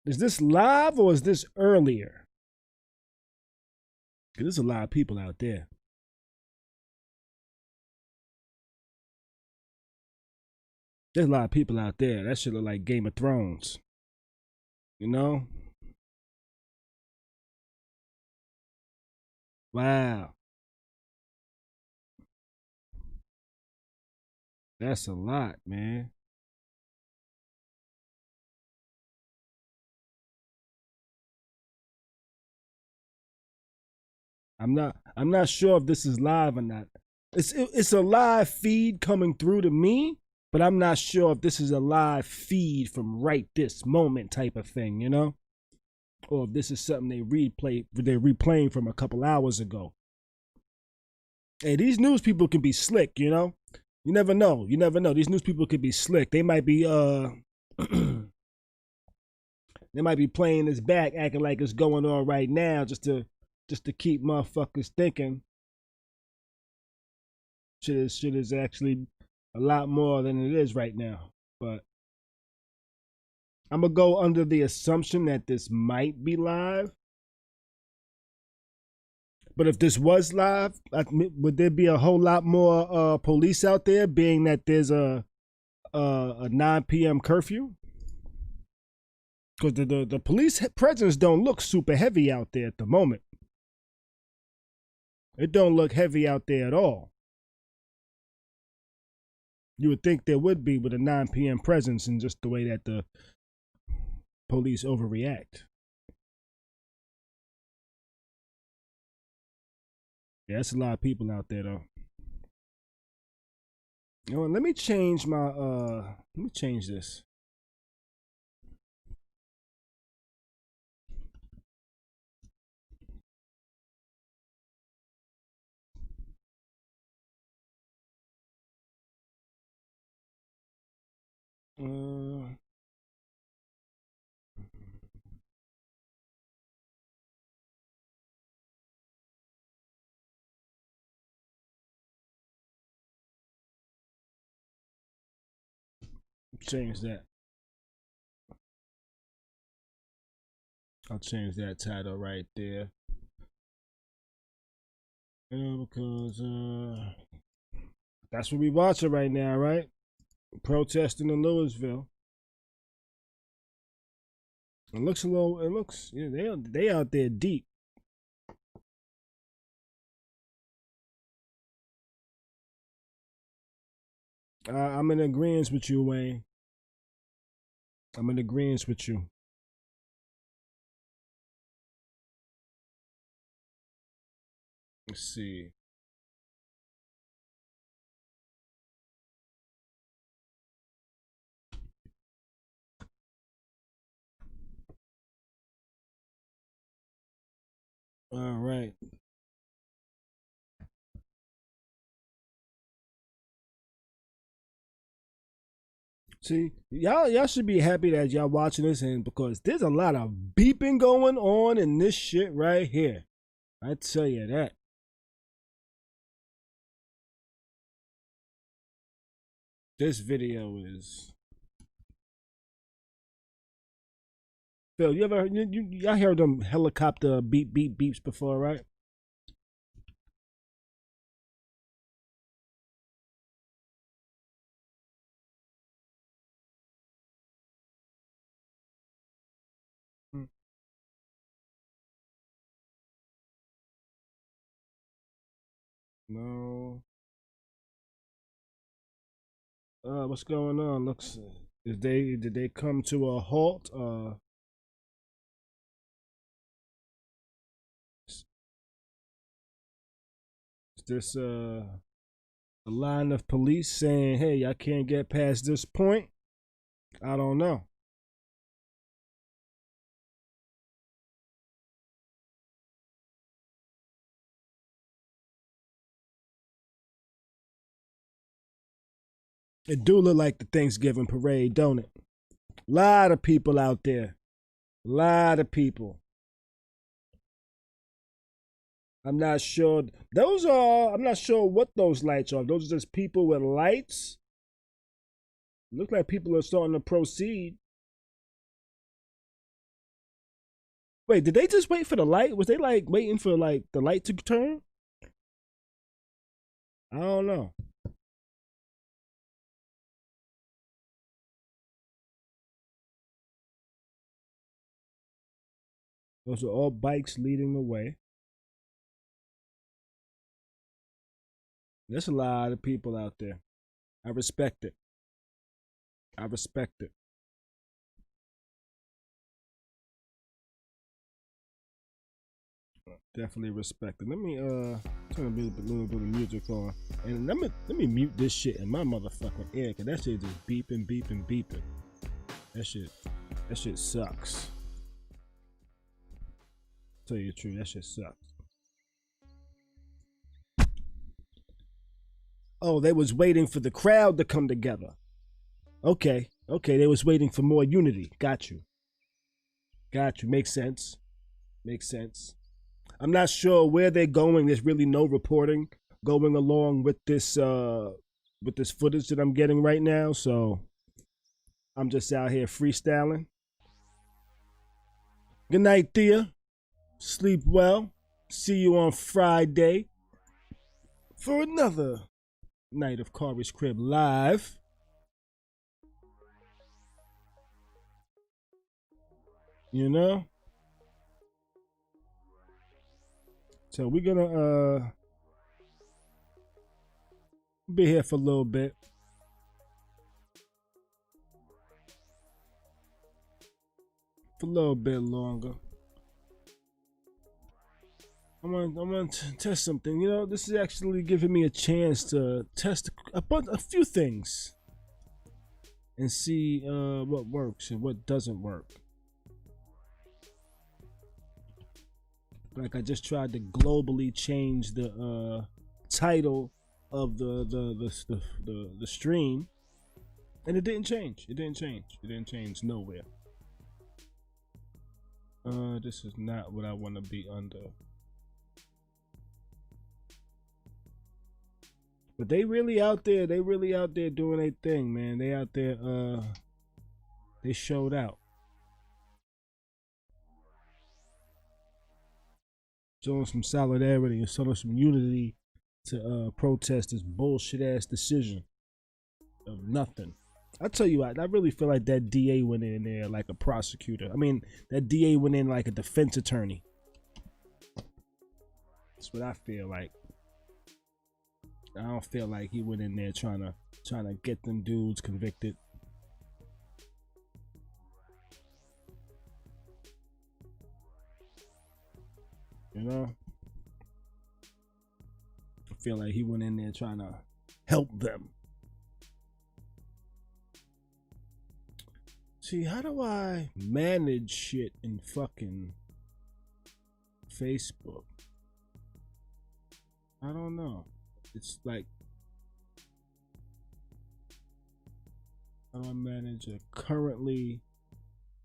is this live or is this earlier? Cause there's a lot of people out there. There's a lot of people out there. That shit look like Game of Thrones. You know? Wow. That's a lot, man. I'm not sure if this is live or not. It's a live feed coming through to me, but I'm not sure if this is a live feed from right this moment type of thing, you know? Or if this is something they're replaying from a couple hours ago. Hey, these news people can be slick, you know? You never know. You never know. These news people could be slick. They might be they might be playing this back, acting like it's going on right now just to keep motherfuckers thinking shit is actually a lot more than it is right now. But I'm gonna go under the assumption that this might be live. But if this was live, would there be a whole lot more police out there, being that there's a 9 p.m. curfew? Because the police presence don't look super heavy out there at the moment. It don't look heavy out there at all. You would think there would be with a 9 p.m. presence and just the way that the police overreact. Yeah, that's a lot of people out there though. You know what, let me change this. Change that. I'll change that title right there. Because that's what we watching right now, right? Protesting in Louisville. It looks yeah, they out there deep. I'm in agreement with you, Wayne. I'm in agreement with you. Let's see. All right. See, y'all should be happy that y'all watching this, and because there's a lot of beeping going on in this shit right here. I tell you that. This video is. Phil, you ever y'all heard them helicopter beep beeps before, right? No. What's going on? Looks did they come to a halt? Is this a line of police saying, "Hey, I can't get past this point"? I don't know. It do look like the Thanksgiving parade, don't it? A lot of people out there. A lot of people. I'm not sure. I'm not sure what those lights are. Those are just people with lights. Look like people are starting to proceed. Wait, did they just wait for the light? Was they like waiting for like the light to turn? I don't know. Those are all bikes leading the way. There's a lot of people out there. I respect it. I respect it. Definitely respect it. Let me turn a little bit of music on, and let me mute this shit in my motherfucking ear, cause that shit just beeping, beeping, beeping. That shit sucks. Tell you the truth, that shit sucks. Oh, they was waiting for the crowd to come together. Okay, they was waiting for more unity. Got you. Makes sense. I'm not sure where they're going. There's really no reporting going along with this footage that I'm getting right now, so I'm just out here freestyling. Good night, Thea. Sleep well. See you on Friday for another night of Khary's Crib Live. You know? So we're gonna be here for a little bit. For a little bit longer. I want to test something. You know, this is actually giving me a chance to test a few things and see what works and what doesn't work. Like I just tried to globally change the title of the stream, and it didn't change. It didn't change nowhere. This is not what I want to be under. But they really out there doing their thing, man. They out there, they showed out. Showing some solidarity and showing some unity to protest this bullshit ass decision of nothing. I tell you what, I really feel like that DA went in there like a prosecutor. I mean, that DA went in like a defense attorney. That's what I feel like. I don't feel like he went in there trying to get them dudes convicted. You know? I feel like he went in there trying to help them. See, how do I manage shit in fucking Facebook. I don't know. It's like, how do I manage a currently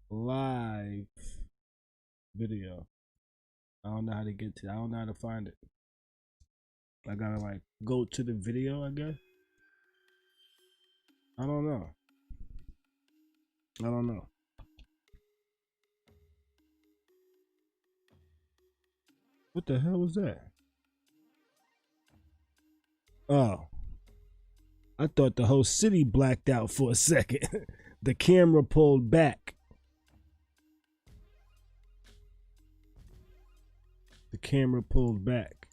live video? I don't know how to get to. I don't know how to find it. I gotta like go to the video, I guess. I don't know. I don't know. What the hell was that? Oh. I thought the whole city blacked out for a second. The camera pulled back. The camera pulled back.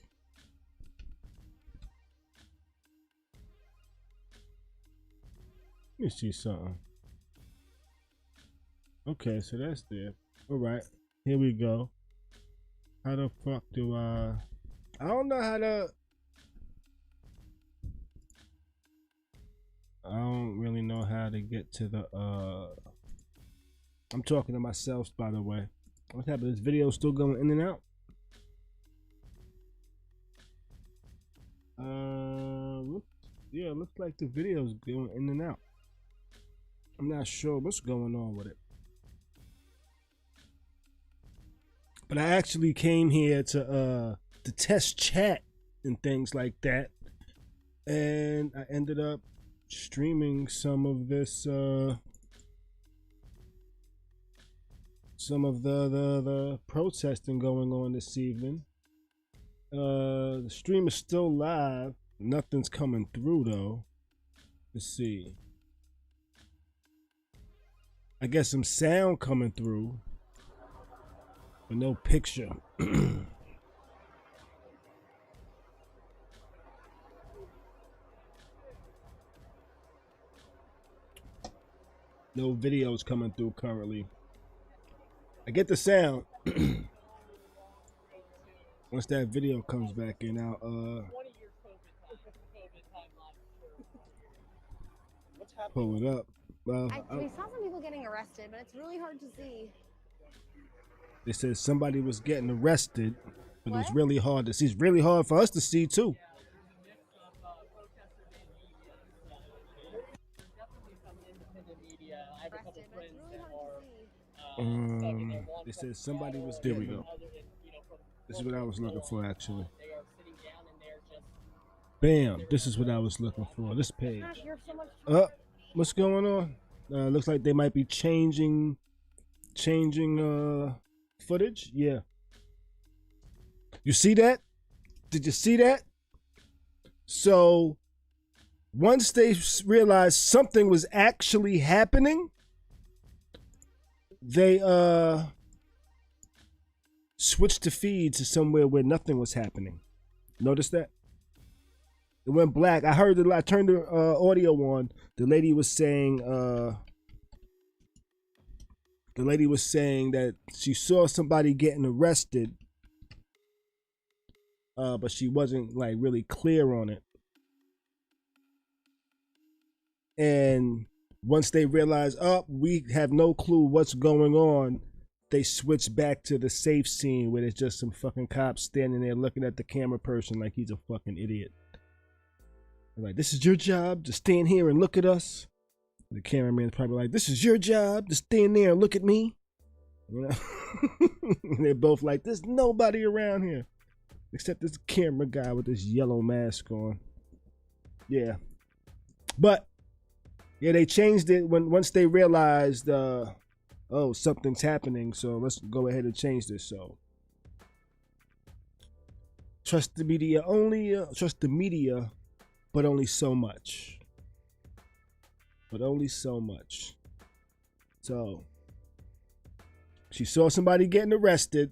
Let me see something. Okay, so that's there. All right, here we go. How the fuck do I don't know how to. I don't really know how to get to the. I'm talking to myself, by the way. What's happening? This video still going in and out? Yeah, it looks like the video's going in and out. I'm not sure what's going on with it. But I actually came here to test chat and things like that. And I ended up streaming some of this some of the protesting going on this evening. The stream is still live. Nothing's coming through though. Let's see. I guess some sound coming through, but no picture. No videos coming through currently. I get the sound. Once that video comes back in, I'll pull it up. Well, we saw some people getting arrested, but it's really hard to see. They said somebody was getting arrested, but it was really hard to see. It's really hard for us to see too. They said somebody was. There we go. This is what I was looking for, actually. Bam! This is what I was looking for. This page. What's going on? Looks like they might be changing footage. Yeah. You see that? Did you see that? So once they realized something was actually happening, they switched the feed to somewhere where nothing was happening. Notice that? It went black. I heard I turned the audio on. The lady was saying that she saw somebody getting arrested, but she wasn't like really clear on it. And once they realized, we have no clue what's going on, they switched back to the safe scene where there's just some fucking cops standing there looking at the camera person like he's a fucking idiot. They're like, this is your job to stand here and look at us. The cameraman's probably like, this is your job to stand there and look at me. You know? And they're both like, there's nobody around here except this camera guy with this yellow mask on. Yeah. But yeah, they changed it once they realized something's happening, so let's go ahead and change this. So trust the media only, trust the media, but only so much. But only so much. So she saw somebody getting arrested,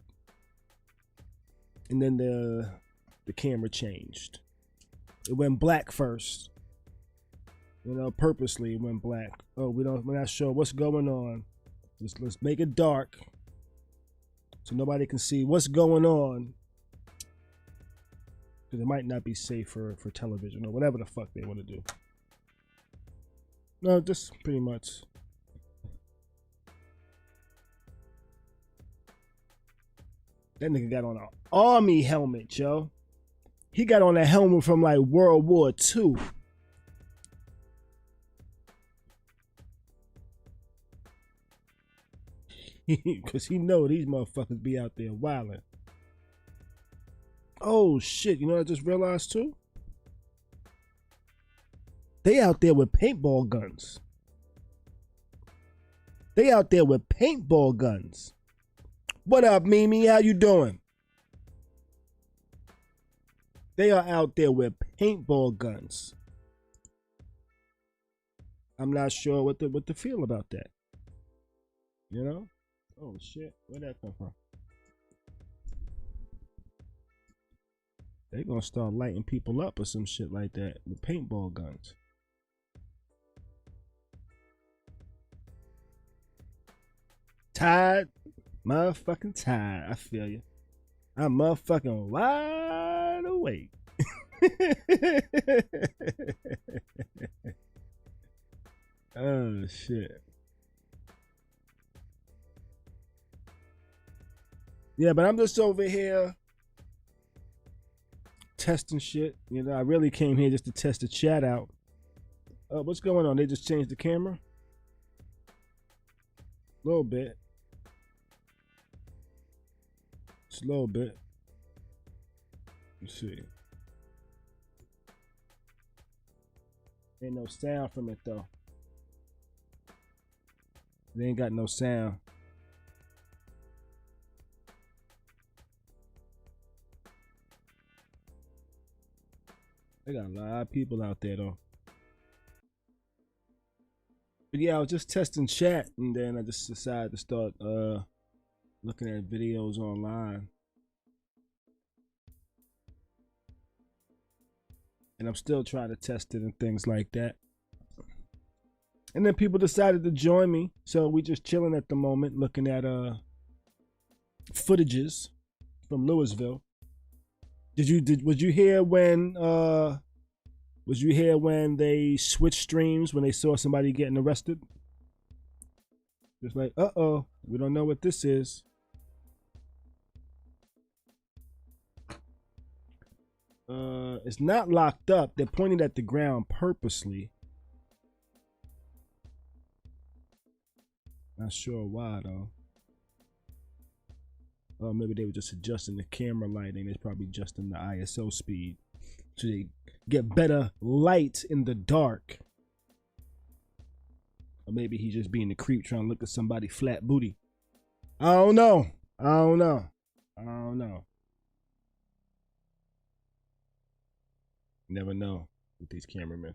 and then the camera changed. It went black first. You know, purposely it went black. We're not sure what's going on. Let's make it dark so nobody can see what's going on, because it might not be safe for television or whatever the fuck they want to do. No, just pretty much. That nigga got on an army helmet, yo. He got on a helmet from like World War II. Because he know these motherfuckers be out there wilding. Oh shit, you know what I just realized too? They out there with paintball guns. They out there with paintball guns. What up, Mimi? How you doing? They are out there with paintball guns. I'm not sure what the feel about that. You know? Oh shit, where'd that come from? They gonna start lighting people up or some shit like that with paintball guns. Tired, motherfucking tired. I feel you. I'm motherfucking wide awake. Oh shit. Yeah, but I'm just over here testing shit. You know, I really came here just to test the chat out. What's going on? They just changed the camera? A little bit. Just a little bit. Let's see. Ain't no sound from it though. They ain't got no sound. They got a lot of people out there though. But yeah, I was just testing chat and then I just decided to start looking at videos online. And I'm still trying to test it and things like that. And then people decided to join me. So we just chilling at the moment looking at footages from Louisville. Was you here when they switched streams when they saw somebody getting arrested? Just like, uh-oh, we don't know what this is. It's not locked up. They're pointing at the ground purposely. Not sure why though. Or maybe they were just adjusting the camera lighting. It's probably adjusting the ISO speed so they get better light in the dark. Or maybe he's just being a creep trying to look at somebody flat booty. I don't know. Never know with these cameramen.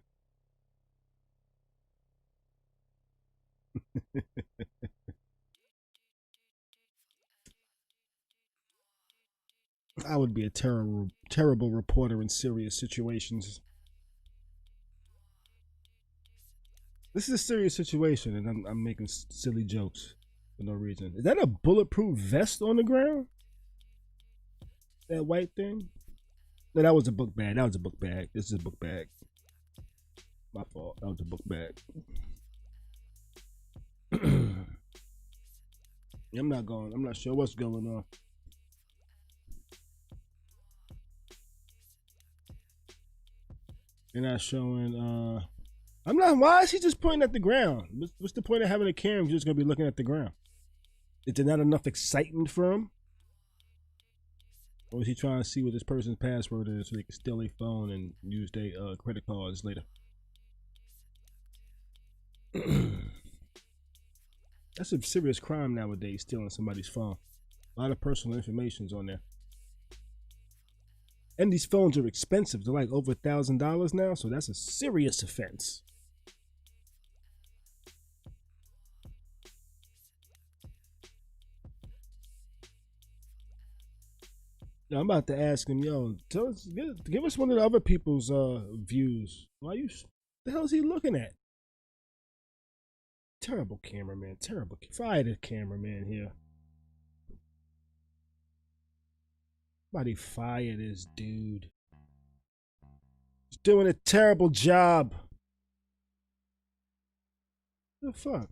I would be a terrible reporter in serious situations. This is a serious situation, and I'm making silly jokes for no reason. Is that a bulletproof vest on the ground? That white thing? No, that was a book bag. This is a book bag. My fault. That was a book bag. I'm not sure what's going on. They're not showing why is he just pointing at the ground? What's the point of having a camera if you're just gonna be looking at the ground? Is there not enough excitement for him? Or is he trying to see what this person's password is so they can steal their phone and use their credit cards later? That's a serious crime nowadays, stealing somebody's phone. A lot of personal information's on there. And these phones are expensive. They're like over $1,000 now, so that's a serious offense. Now, I'm about to ask him, yo, give us one of the other people's views. The hell is he looking at? Terrible cameraman, fire the cameraman here. Somebody fire this dude. He's doing a terrible job. What the fuck?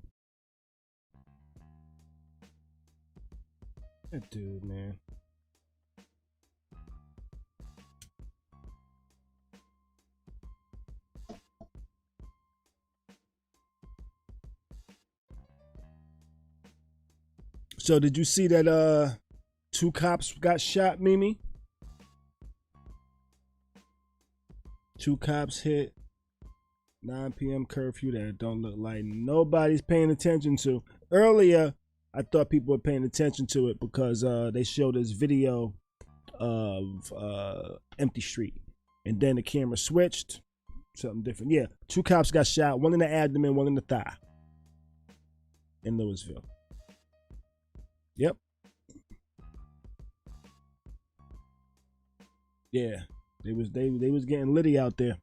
That dude, man. So did you see that 2 cops got shot, Mimi? 2 cops hit. 9 p.m. curfew that don't look like nobody's paying attention to. Earlier, I thought people were paying attention to it because they showed this video of empty street. And then the camera switched. Something different. Yeah, 2 cops got shot. 1 in the abdomen, 1 in the thigh. In Louisville. Yep. Yeah. They was getting litty out there.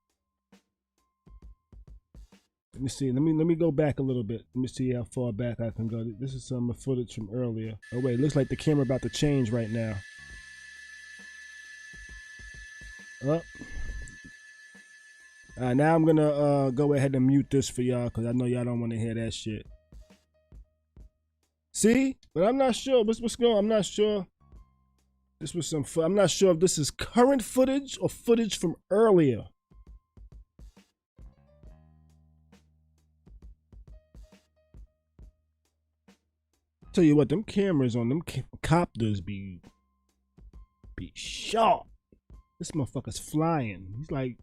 Let me see. Let me go back a little bit. Let me see how far back I can go. This is some footage from earlier. Oh wait, it looks like the camera about to change right now. Up. Alright, now I'm gonna go ahead and mute this for y'all because I know y'all don't want to hear that shit. See? But I'm not sure. What's going on? I'm not sure. This was some I'm not sure if this is current footage or footage from earlier. Tell you what, them cameras on them copters be sharp. This motherfucker's flying. He's like,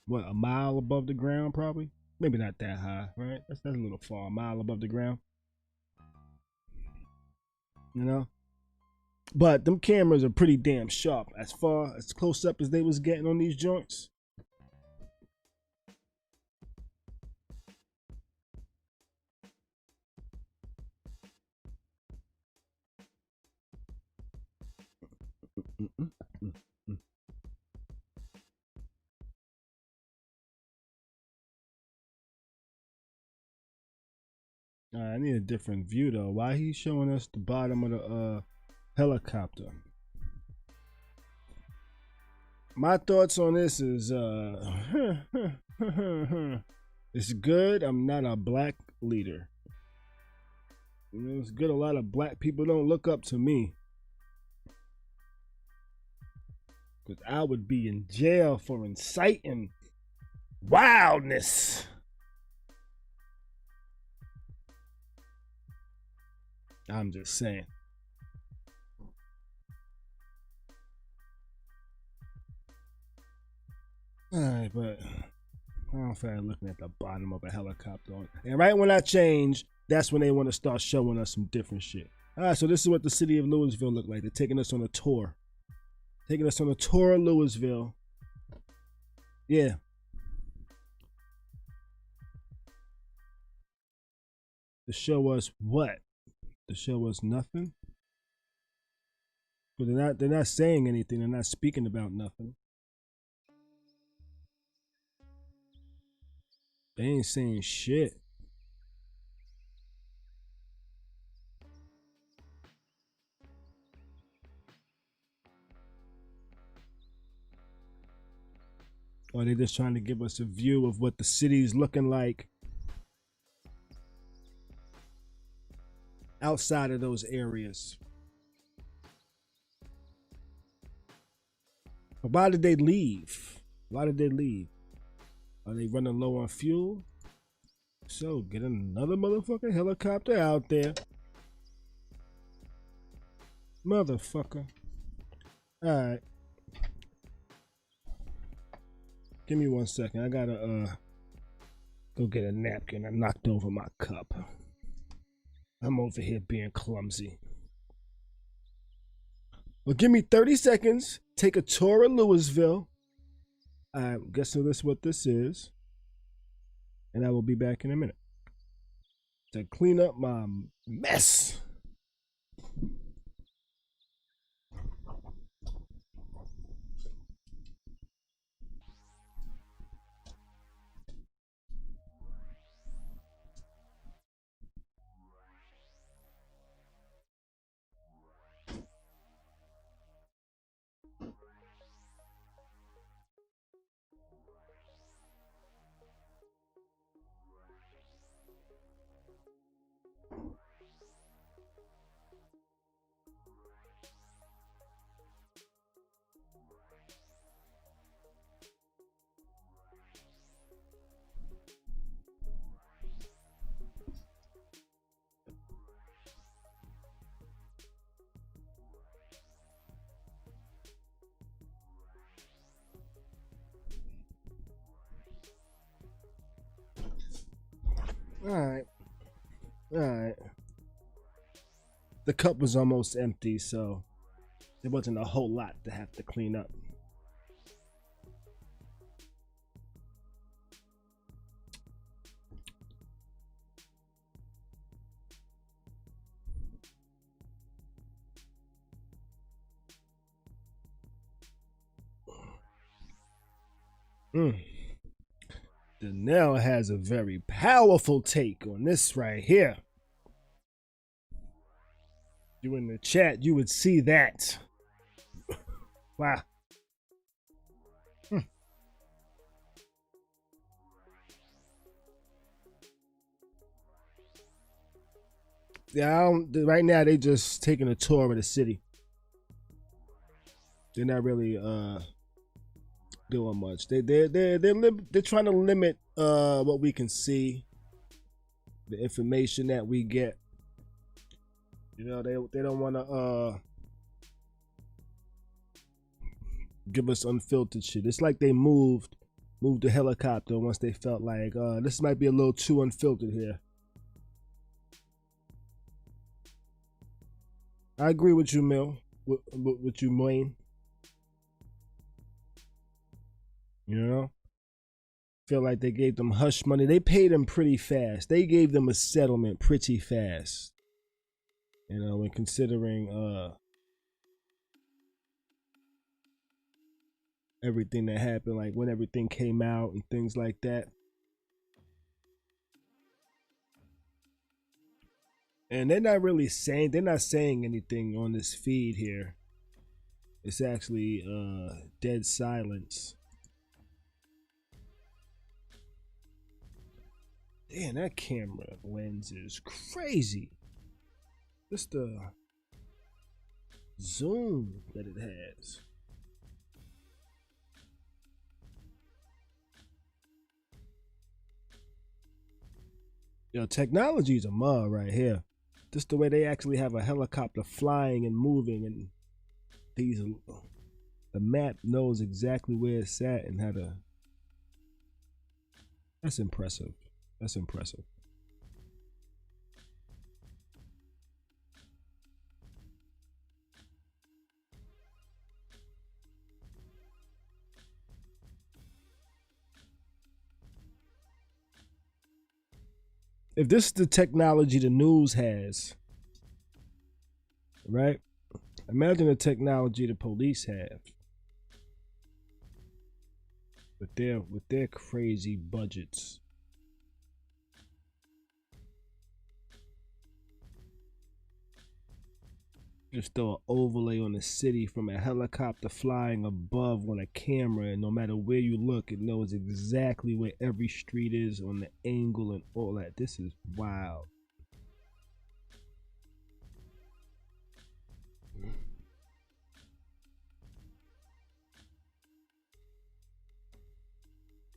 what, a mile above the ground probably? Maybe not that high, right? That's a little far, a mile above the ground. You know? But them cameras are pretty damn sharp. As far as close up as they was getting on these joints. I need a different view though. Why he's showing us the bottom of the helicopter? My thoughts on this is it's good. I'm not a black leader. You know, it's good a lot of black people don't look up to me. Because I would be in jail for inciting wildness. I'm just saying. Alright, but I don't feel like looking at the bottom of a helicopter. And right when I change, that's when they want to start showing us some different shit. Alright, so this is what the city of Louisville look like. They're taking us on a tour. Taking us on a tour of Louisville. Yeah. To show us what? To show us nothing? But they're not saying anything. They're not speaking about nothing. They ain't saying shit. Or are they just trying to give us a view of what the city's looking like outside of those areas? But why did they leave? Why did they leave? Are they running low on fuel? So get another motherfucking helicopter out there. Motherfucker. Alright. Give me 1 second. I gotta go get a napkin. I knocked over my cup. I'm over here being clumsy. Well, give me 30 seconds. Take a tour of Louisville. I'm guessing this is what this is. And I will be back in a minute to clean up my mess. All right. The cup was almost empty, so there wasn't a whole lot to have to clean up. Danelle has a very powerful take on this right here. You in the chat, you would see that. Wow. Yeah, right now they just taking a tour of the city. They're not really doing much. They're trying to limit what we can see, the information that we get. You know, they don't want to give us unfiltered shit. It's like they moved the helicopter once they felt like this might be a little too unfiltered here. I agree with you, Mill. With you, Wayne. You know, feel like they gave them hush money. They paid them pretty fast. They gave them a settlement pretty fast. You know, when considering everything that happened, like when everything came out and things like that. And they're not saying anything on this feed here. It's actually dead silence. Damn, that camera lens is crazy. Just the zoom that it has. Yo, technology is a mug right here. Just the way they actually have a helicopter flying and moving, and the map knows exactly where it's at and how to. That's impressive. That's impressive. If this is the technology the news has, right? Imagine the technology the police have with their crazy budgets. Just throw an overlay on the city from a helicopter flying above on a camera, and no matter where you look, it knows exactly where every street is on the angle and all that. This is wild.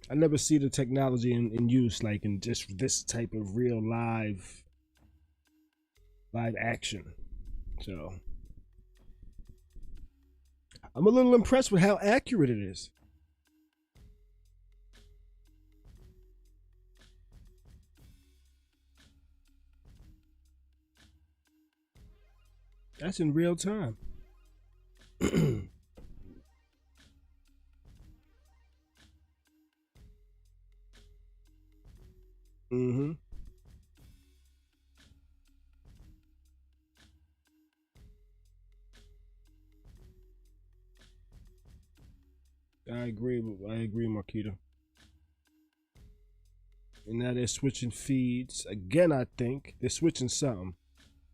I never see the technology in use, like in just this type of real live action. So I'm a little impressed with how accurate it is. That's in real time. Mm-hmm. I agree, Marquita. And now they're switching feeds again. I think they're switching something.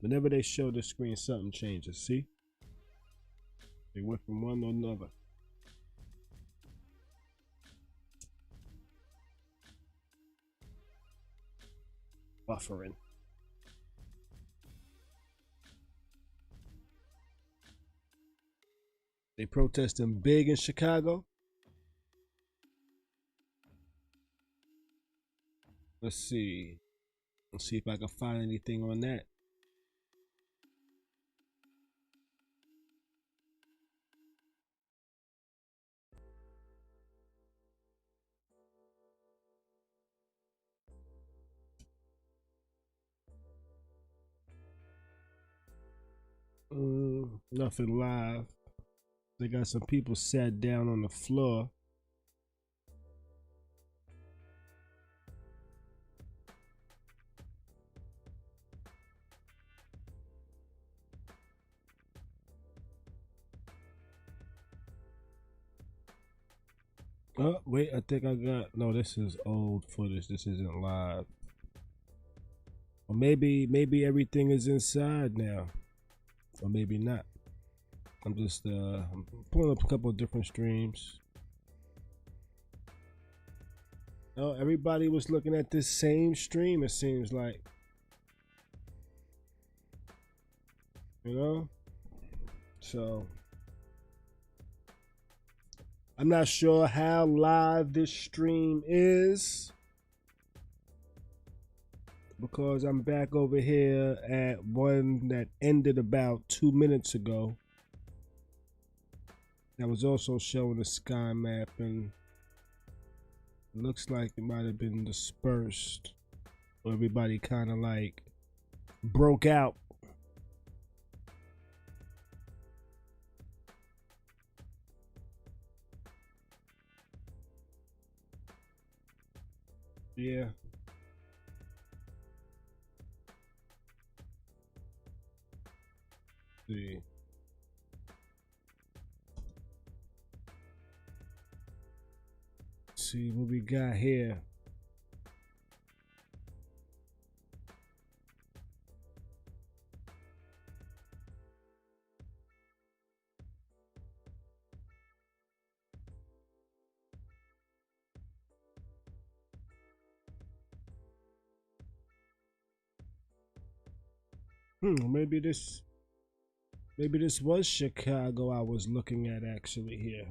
Whenever they show the screen, something changes. See? They went from one to another. Buffering. They protesting big in Chicago. Let's see. Let's see if I can find anything on that. Nothing live. They got some people sat down on the floor. Oh, wait, I think I got, no, this is old footage. This isn't live. Or maybe everything is inside now. Or maybe not. I'm just I'm pulling up a couple of different streams. Oh, everybody was looking at this same stream, it seems like. You know? So I'm not sure how live this stream is, because I'm back over here at one that ended about 2 minutes ago. That was also showing the sky map, and it looks like it might have been dispersed, or everybody kind of like broke out. Yeah. See. See what we got here. Maybe this was Chicago I was looking at actually here.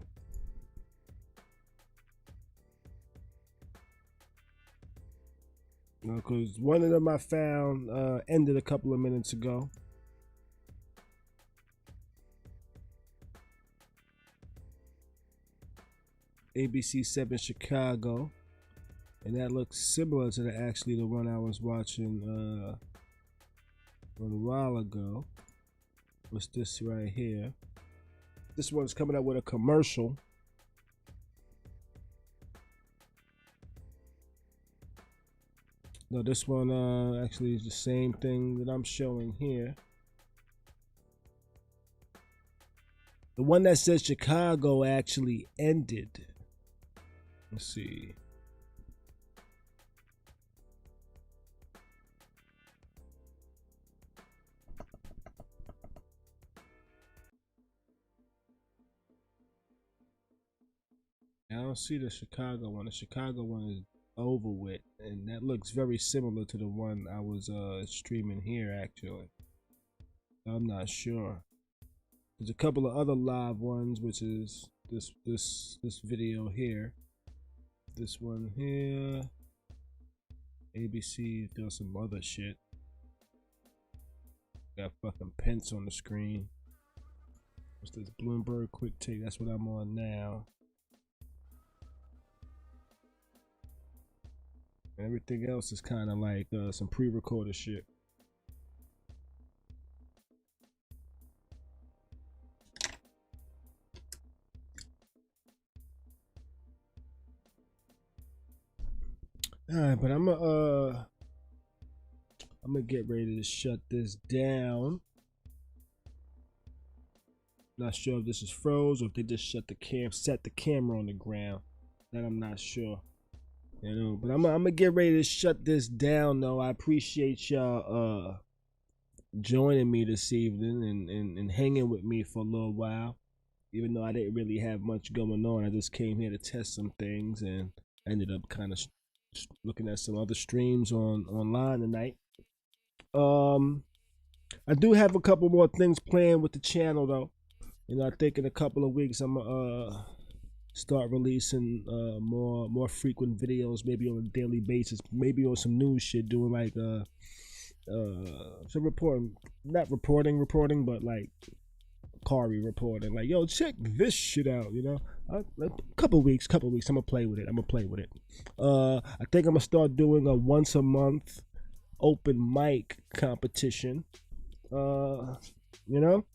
Because one of them I found ended a couple of minutes ago. ABC 7 Chicago, and that looks similar to the one I was watching a while ago. What's this right here? This one's coming up with a commercial. No, this one actually is the same thing that I'm showing here. The one that says Chicago actually ended. Let's see. I don't see the Chicago one. The Chicago one is over with, and that looks very similar to the one I was streaming here actually. I'm not sure. There's a couple of other live ones, which is this video here. This one here. ABC doing some other shit. Got fucking Pence on the screen. What's this? Bloomberg quick take. That's what I'm on now. And everything else is kind of like some pre-recorded shit. All right, but I'm gonna get ready to shut this down. Not sure if this is froze or if they just set the camera on the ground. That I'm not sure. You know, but I'm gonna get ready to shut this down though. I appreciate y'all joining me this evening and hanging with me for a little while. Even though I didn't really have much going on, I just came here to test some things and ended up kind of looking at some other streams online tonight. I do have a couple more things planned with the channel though. You know, I think in a couple of weeks I'm gonna start releasing more frequent videos, maybe on a daily basis, maybe on some news shit, doing like some reporting, not reporting, but like Khary reporting, like, yo, check this shit out, you know. A couple weeks, I'm gonna play with it. I think I'm gonna start doing a once a month open mic competition. You know,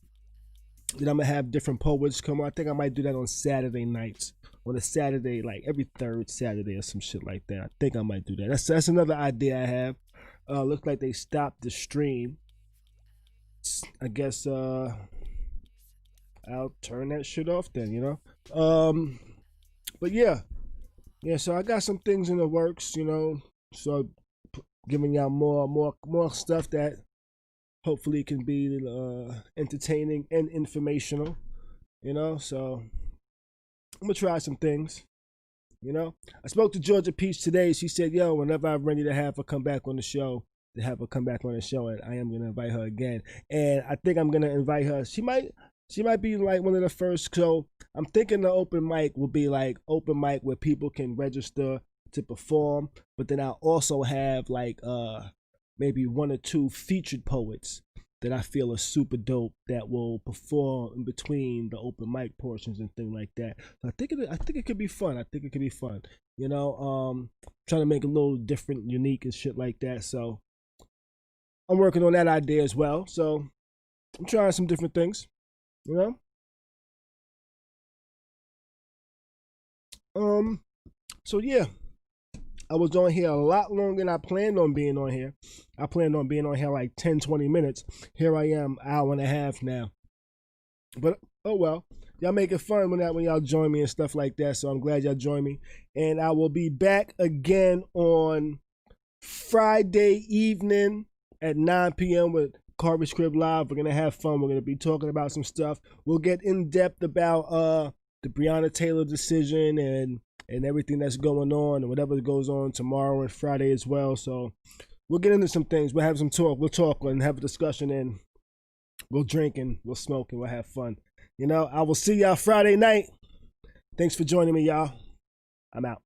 Then I'm gonna have different poets come on. I think I might do that on Saturday nights. On a Saturday, like every third Saturday or some shit like that. I think I might do that. That's another idea I have. Looks like they stopped the stream. I guess I'll turn that shit off then, you know. But yeah, so I got some things in the works, you know. So giving y'all more stuff that hopefully can be entertaining and informational, you know. So I'm gonna try some things, you know. I spoke to Georgia Peach today. She said, "Yo, whenever I'm ready to have her come back on the show, and I am gonna invite her again. And I think I'm gonna invite her. She might be like one of the first. So I'm thinking the open mic will be like open mic where people can register to perform, but then I'll also have like maybe one or two featured poets that I feel are super dope that will perform in between the open mic portions and things like that. So I think it could be fun. You know, trying to make it a little different, unique and shit like that. So I'm working on that idea as well. So I'm trying some different things, you know. So yeah, I was on here a lot longer than I planned on being on here. I planned on being on here like 10-20 minutes. Here I am, hour and a half now. But oh well, y'all make it fun when y'all join me and stuff like that. So I'm glad y'all joined me, and I will be back again on Friday evening at 9 p.m. with Khary Script Live. We're gonna have fun. We're gonna be talking about some stuff. We'll get in depth about the Breonna Taylor decision and everything that's going on and whatever goes on tomorrow and Friday as well. So we'll get into some things. We'll have some talk. We'll talk and have a discussion, and we'll drink and we'll smoke and we'll have fun. You know, I will see y'all Friday night. Thanks for joining me, y'all. I'm out.